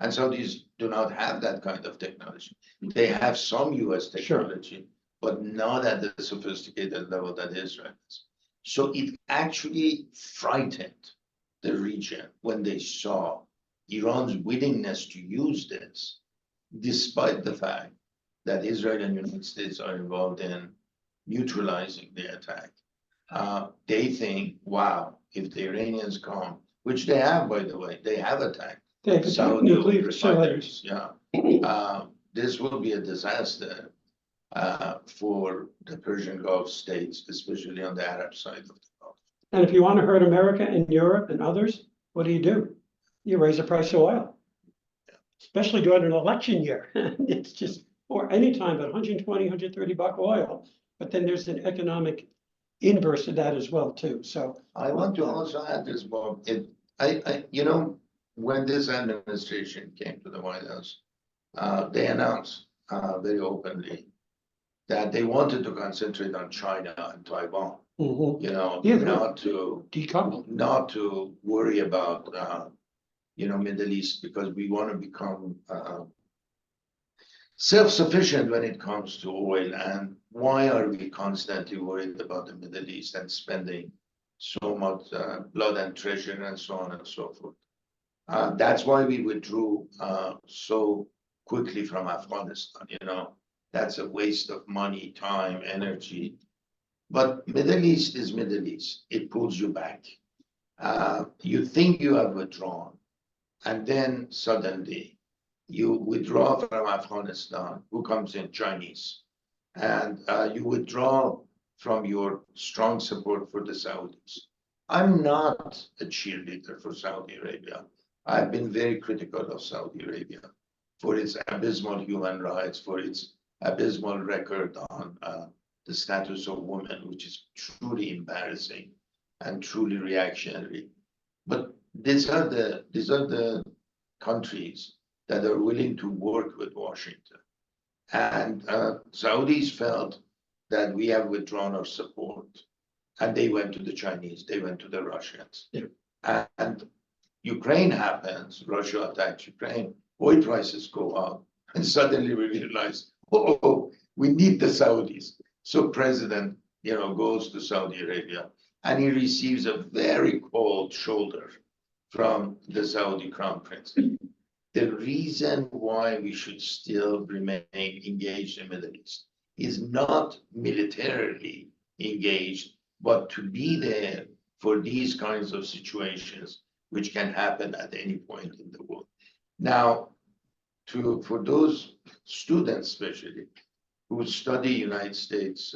A: And Saudis do not have that kind of technology. They have some US technology, but not at the sophisticated level that Israel has. So it actually frightened the region when they saw Iran's willingness to use this, despite the fact that Israel and the United States are involved in neutralizing the attack. They think, wow, if the Iranians come, which they have, by the way, they have attacked Saudi
B: nuclear
A: refineries.
B: facilities.
A: Yeah. This will be a disaster for the Persian Gulf states, especially on the Arab side of the Gulf.
B: And if you want to hurt America and Europe and others, what do? You raise the price of oil. Especially during an election year. It's just, or anytime, but 120, 130 buck oil. But then there's an economic inverse to that as well, too. So
A: I want to also add this, Bob. You know, when this administration came to the White House, they announced very openly that they wanted to concentrate on China and Taiwan. You know, not to
B: decouple,
A: not to worry about Middle East, because we want to become self-sufficient when it comes to oil. And why are we constantly worried about the Middle East and spending so much blood and treasure and so on and so forth? That's why we withdrew so quickly from Afghanistan. That's a waste of money, time, energy. But Middle East is Middle East. It pulls you back. You think you have withdrawn, and then suddenly you withdraw from Afghanistan. Who comes in? Chinese. And you withdraw from your strong support for the Saudis. I'm not a cheerleader for Saudi Arabia. I've been very critical of Saudi Arabia for its abysmal human rights, for its abysmal record on the status of women, which is truly embarrassing and truly reactionary. But these are the countries that are willing to work with Washington. And Saudis felt that we have withdrawn our support. And they went to the Chinese, they went to the Russians. Yeah. And Ukraine happens, Russia attacks Ukraine, oil prices go up, and suddenly we realize, oh, we need the Saudis. So president, goes to Saudi Arabia, and he receives a very cold shoulder from the Saudi crown prince. The reason why we should still remain engaged in the Middle East is not militarily engaged, but to be there for these kinds of situations, which can happen at any point in the world. Now, for those students, especially, who study United States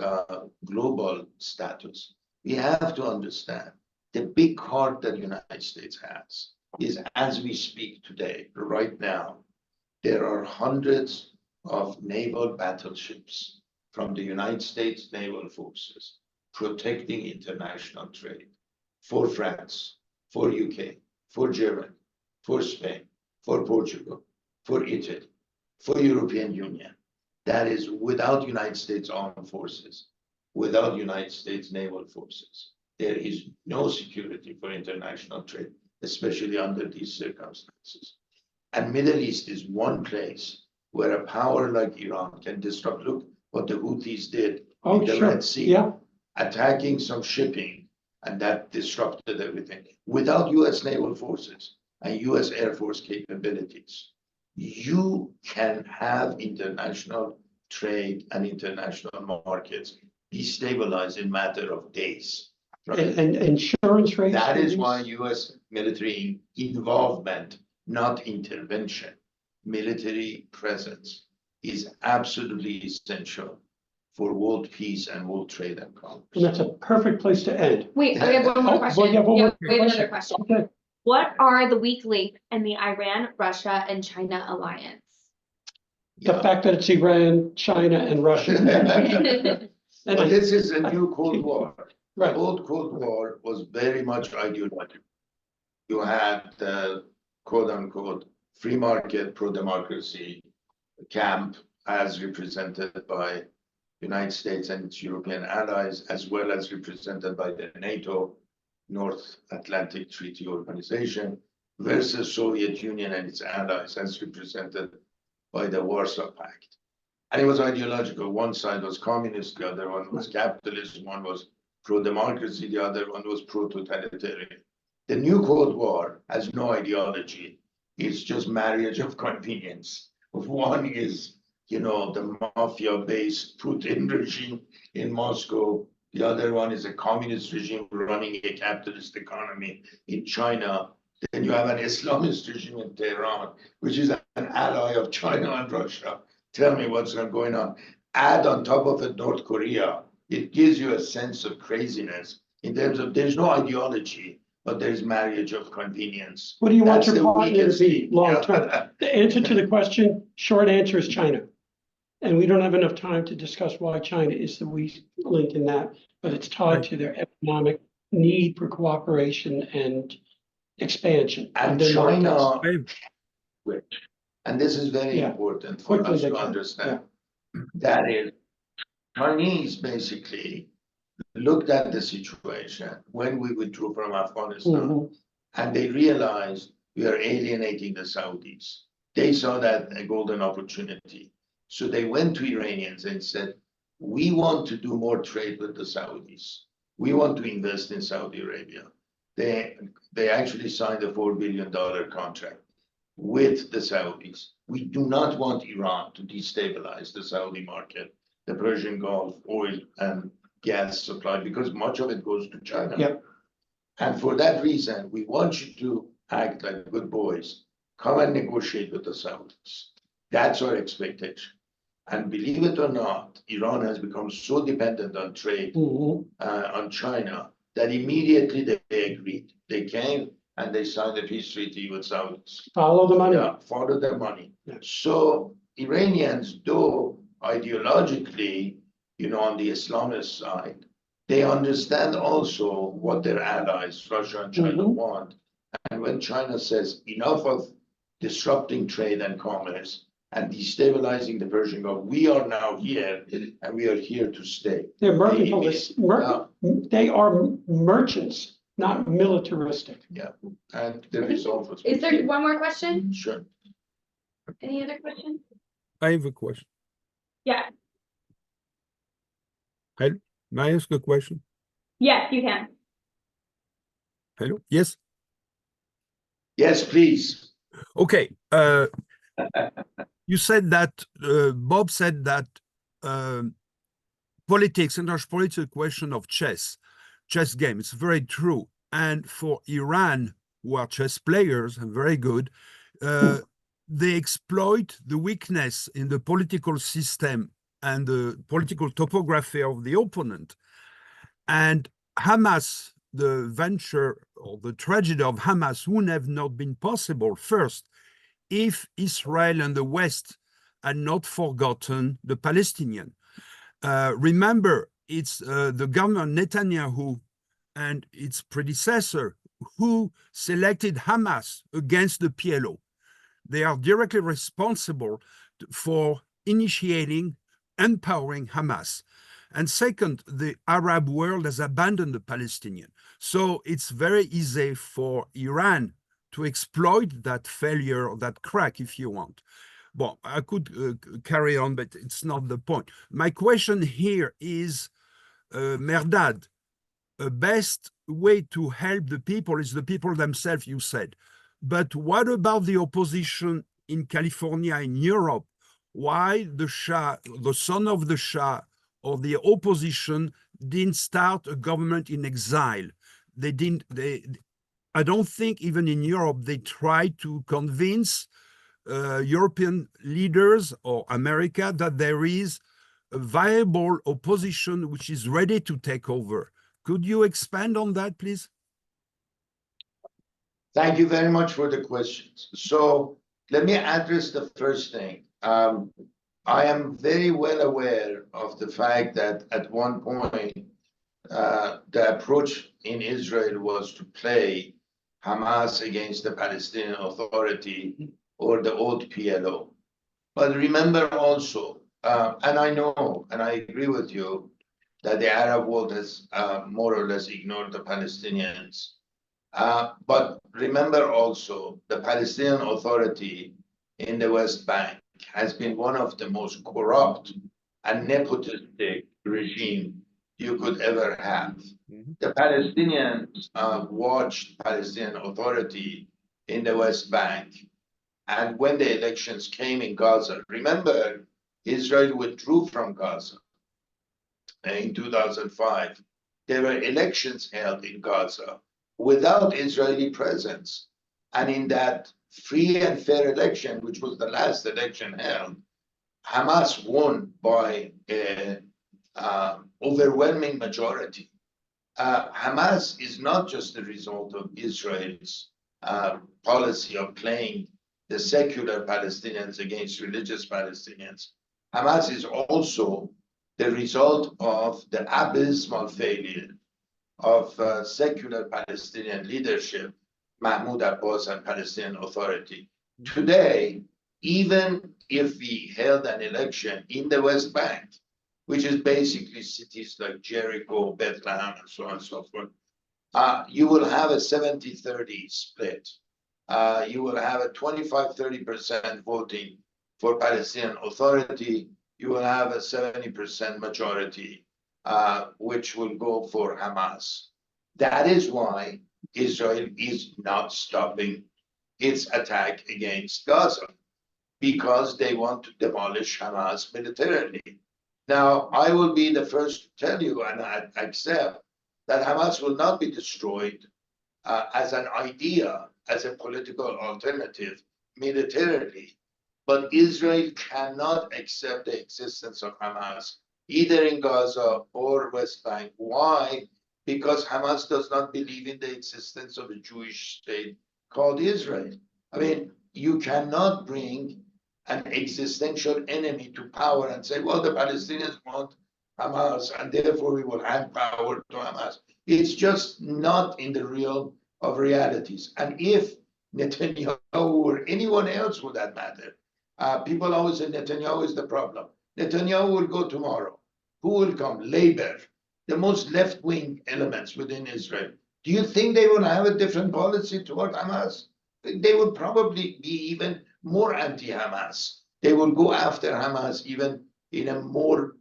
A: global status, we have to understand the big card that the United States has is, as we speak today, right now, there are hundreds of naval battleships from the United States Naval Forces protecting international trade for France, for UK, for Germany, for Spain, for Portugal, for Italy, for European Union. That is without United States Armed Forces, without United States Naval Forces. There is no security for international trade, especially under these circumstances. And Middle East is one place where a power like Iran can disrupt. Look what the Houthis did in the Red Sea, attacking some shipping, and that disrupted everything. Without US Naval Forces and US Air Force capabilities, you can have international trade and international markets destabilized in a matter of days. Right?
B: And insurance rates.
A: That is why US military involvement, not intervention, military presence is absolutely essential for world peace and world trade and commerce.
B: And that's a perfect place to end.
E: Wait, I have one more question.
B: We have
E: another question.
B: Okay.
E: What are the weak links in the Iran, Russia, and China alliance?
B: The fact that it's Iran, China, and Russia.
A: But this is a new Cold War.
B: Right.
A: The old Cold War was very much ideological. You had the quote unquote free market, pro-democracy camp as represented by, United States and its European allies, as well as represented by the NATO, North Atlantic Treaty Organization, versus Soviet Union and its allies, as represented by the Warsaw Pact. And it was ideological. One side was communist, the other one was capitalist, one was pro-democracy, the other one was pro-totalitarian. The new Cold War has no ideology. It's just marriage of convenience. One is, the mafia-based Putin regime in Moscow. The other one is a communist regime running a capitalist economy in China. Then you have an Islamist regime in Tehran, which is an ally of China and Russia. Tell me what's going on. Add on top of it North Korea. It gives you a sense of craziness in terms of there's no ideology, but there's marriage of convenience.
B: What do you want
A: That's
B: your
A: the
B: partner to
A: weakest
B: be
A: thing.
B: long term? The answer to the question, short answer is China. And we don't have enough time to discuss why China is the weak link in that, but it's tied to their economic need for cooperation and expansion. of
A: And
B: their
A: China,
B: markets.
A: and this is very
B: Yeah.
A: important for
B: Quickly
A: us
B: they
A: to
B: can,
A: understand, that is, Chinese basically looked at the situation when we withdrew from Afghanistan,
B: Mhm.
A: and they realized we are alienating the Saudis. They saw that a golden opportunity. So they went to Iranians and said, we want to do more trade with the Saudis. We want to invest in Saudi Arabia. They actually signed a $4 billion contract with the Saudis. We do not want Iran to destabilize the Saudi market, the Persian Gulf oil and gas supply, because much of it goes to China.
B: Yep.
A: And for that reason, we want you to act like good boys. Come and negotiate with the Saudis. That's our expectation. And believe it or not, Iran has become so dependent on trade
B: Mhm.
A: on China that immediately they agreed. They came and they signed a peace treaty with Saudis.
B: Follow the money.
A: Yeah, follow the money.
B: Yeah.
A: So Iranians, though ideologically, on the Islamist side, they understand also what their allies, Russia and China,
B: Mhm.
A: want. And when China says enough of disrupting trade and commerce and destabilizing the Persian Gulf, we are now here and we are here to stay.
B: They're mercantilists. They are merchants, not militaristic.
A: And the result was.
E: Is there one more question?
A: Sure.
E: Any other questions?
F: I have a question.
E: Yeah.
F: May I ask a question?
E: Yes, you can.
F: Hello? Yes?
A: Yes, please.
F: Okay. You said that, Bob said that politics, and there's political question of chess game. It's very true. And for Iran, who are chess players and very good, they exploit the weakness in the political system and the political topography of the opponent. And Hamas, the venture or the tragedy of Hamas would have not been possible first if Israel and the West had not forgotten the Palestinian. Remember, it's the government Netanyahu and its predecessor who selected Hamas against the PLO. They are directly responsible for initiating, empowering Hamas. And second, the Arab world has abandoned the Palestinian. So it's very easy for Iran to exploit that failure or that crack, if you want. Well, I could carry on, but it's not the point. My question here is, Mehrdad, the best way to help the people is the people themselves, you said. But what about the opposition in California, in Europe? Why the Shah, the son of the Shah, or the opposition didn't start a government in exile? They didn't. I don't think even in Europe they tried to convince European leaders or America that there is a viable opposition which is ready to take over. Could you expand on that, please?
A: Thank you very much for the questions. So let me address the first thing. I am very well aware of the fact that at one point, the approach in Israel was to play Hamas against the Palestinian Authority or the old PLO. But remember also and I know, and I agree with you, that the Arab world has more or less ignored the Palestinians. But remember also, the Palestinian Authority in the West Bank has been one of the most corrupt and nepotistic regime you could ever have. The Palestinians watched Palestinian Authority in the West Bank, and when the elections came in Gaza, remember, Israel withdrew from Gaza in 2005. There were elections held in Gaza without Israeli presence. And in that free and fair election, which was the last election held, Hamas won by an overwhelming majority. Hamas is not just the result of Israel's policy of playing the secular Palestinians against religious Palestinians. Hamas is also the result of the abysmal failure of secular Palestinian leadership, Mahmoud Abbas and Palestinian Authority. Today, even if we held an election in the West Bank, which is basically cities like Jericho, Bethlehem, and so on and so forth, you will have a 70-30 split. You will have a 25-30% voting for Palestinian Authority. You will have a 70% majority, which will go for Hamas. That is why Israel is not stopping its attack against Gaza, because they want to demolish Hamas militarily. Now, I will be the first to tell you, and I accept, that Hamas will not be destroyed as an idea, as a political alternative militarily. But Israel cannot accept the existence of Hamas, either in Gaza or West Bank. Why? Because Hamas does not believe in the existence of a Jewish state called Israel. I mean, you cannot bring an existential enemy to power and say, well, the Palestinians want Hamas, and therefore we will hand power to Hamas. It's just not in the realm of realities. And if Netanyahu or anyone else for that matter, people always say Netanyahu is the problem. Netanyahu will go tomorrow. Who will come? Labor, the most left-wing elements within Israel. Do you think they will have a different policy toward Hamas? They will probably be even more anti-Hamas. They will go after Hamas even in a more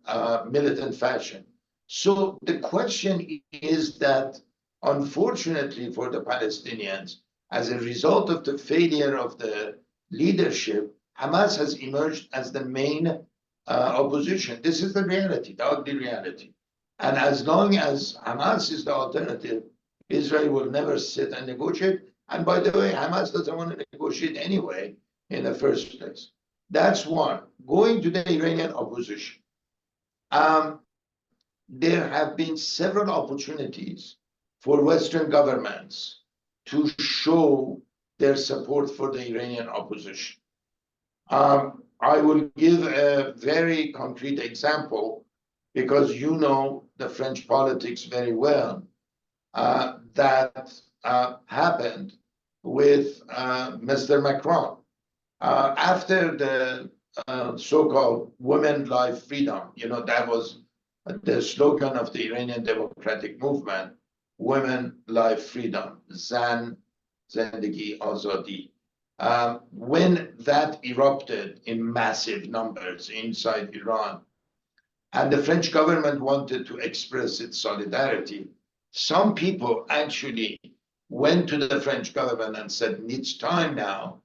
A: militant fashion. So the question is that, unfortunately for the Palestinians, as a result of the failure of the leadership, Hamas has emerged as the main opposition. This is the reality, the ugly reality. And as long as Hamas is the alternative, Israel will never sit and negotiate. And by the way, Hamas doesn't want to negotiate anyway in the first place. That's one. Going to the Iranian opposition. There have been several opportunities for Western governments to show their support for the Iranian opposition. I will give a very concrete example, because you know the French politics very well. That happened with Mr. Macron. After the so-called women, life, freedom, you know, that was the slogan of the Iranian democratic movement, women, life, freedom, Zan, Zendegi, Azadi. When that erupted in massive numbers inside Iran, and the French government wanted to express its solidarity, some people actually went to the French government and said, it's time now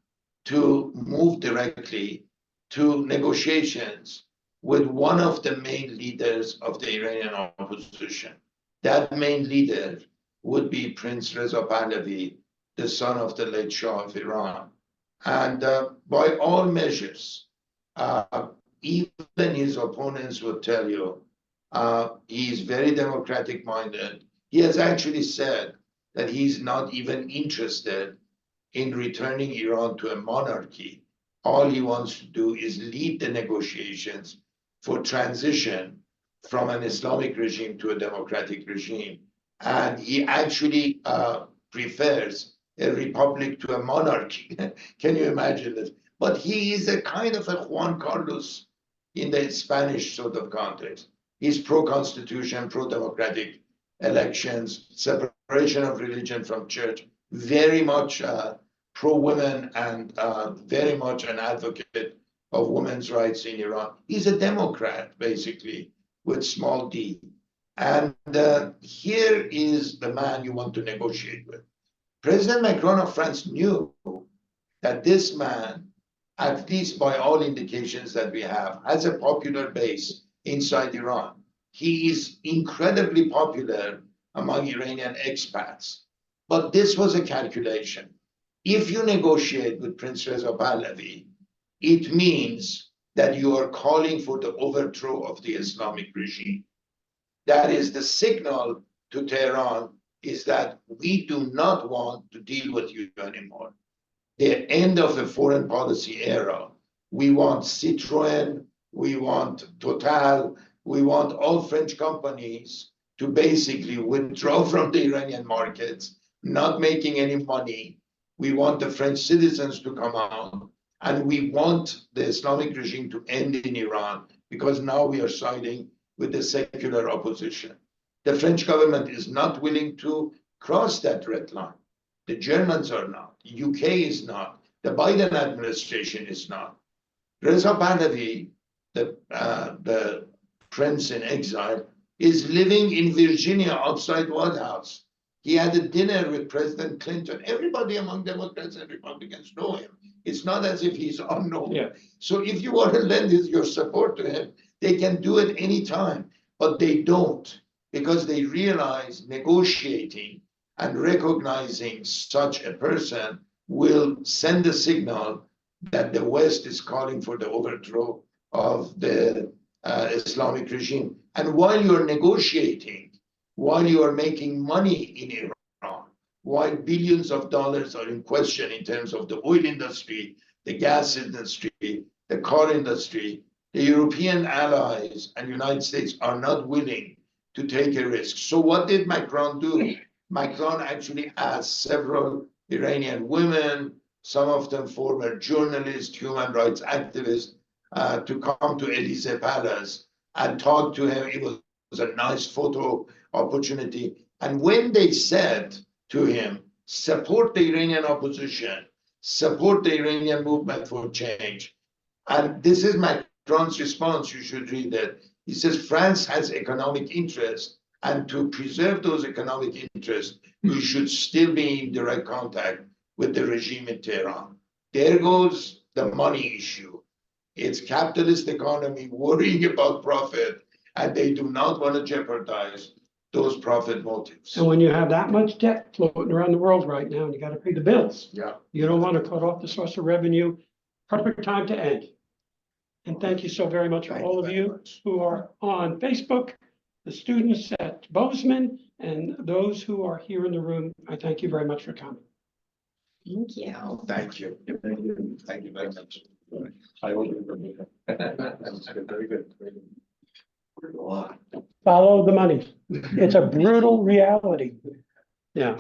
A: to move directly to negotiations with one of the main leaders of the Iranian opposition. That main leader would be Prince Reza Pahlavi, the son of the late Shah of Iran. And by all measures, even his opponents would tell you, he is very democratic minded. He has actually said that he's not even interested in returning Iran to a monarchy. All he wants to do is lead the negotiations for transition from an Islamic regime to a democratic regime. And he actually prefers a republic to a monarchy. Can you imagine this? But he is a kind of a Juan Carlos in the Spanish sort of context. He's pro-constitution, pro-democratic elections, separation of religion from church, very much pro-women and very much an advocate of women's rights in Iran. He's a Democrat, basically, with small d. And here is the man you want to negotiate with. President Macron of France knew that this man, at least by all indications that we have, has a popular base inside Iran. He is incredibly popular among Iranian expats. But this was a calculation. If you negotiate with Prince Reza Pahlavi, it means that you are calling for the overthrow of the Islamic regime. That is the signal to Tehran, is that we do not want to deal with you anymore. The end of the foreign policy era. We want Citroën, we want Total, we want all French companies to basically withdraw from the Iranian markets, not making any money. We want the French citizens to come out, and we want the Islamic regime to end in Iran, because now we are siding with the secular opposition. The French government is not willing to cross that red line. The Germans are not. The UK is not. The Biden administration is not. Reza Pahlavi, the prince in exile, is living in Virginia outside White House. He had a dinner with President Clinton. Everybody among Democrats and Republicans know him. It's not as if he's unknown.
B: Yeah.
A: So if you want to lend your support to him, they can do it anytime, but they don't, because they realize negotiating and recognizing such a person will send a signal that the West is calling for the overthrow of the Islamic regime. And while you're negotiating, while you are making money in Iran, while billions of dollars are in question in terms of the oil industry, the gas industry, the car industry, the European allies and United States are not willing to take a risk. So what did Macron do? Macron actually asked several Iranian women, some of them former journalists, human rights activists, to come to Élysée Palace and talk to him. It was a nice photo opportunity. And when they said to him, support the Iranian opposition, support the Iranian movement for change. And this is Macron's response, you should read it. He says, France has economic interest, and to preserve those economic interests, we should still be in direct contact with the regime in Tehran. There goes the money issue. It's capitalist economy worrying about profit, and they do not want to jeopardize those profit motives.
B: And when you have that much debt floating around the world right now, and you got to pay the bills,
A: Yeah.
B: you don't want to cut off the source of revenue. Perfect time to end. And thank you so very much for
A: Thank
B: all
A: you
B: of
A: very
B: you
A: much.
B: who are on Facebook, the students at Bozeman, and those who are here in the room. I thank you very much for coming.
E: Thank you.
A: Oh, thank you.
C: Thank you.
A: Thank you very much.
C: I will remember that. That's good, very good.
B: Follow the money. It's a brutal reality. Yeah.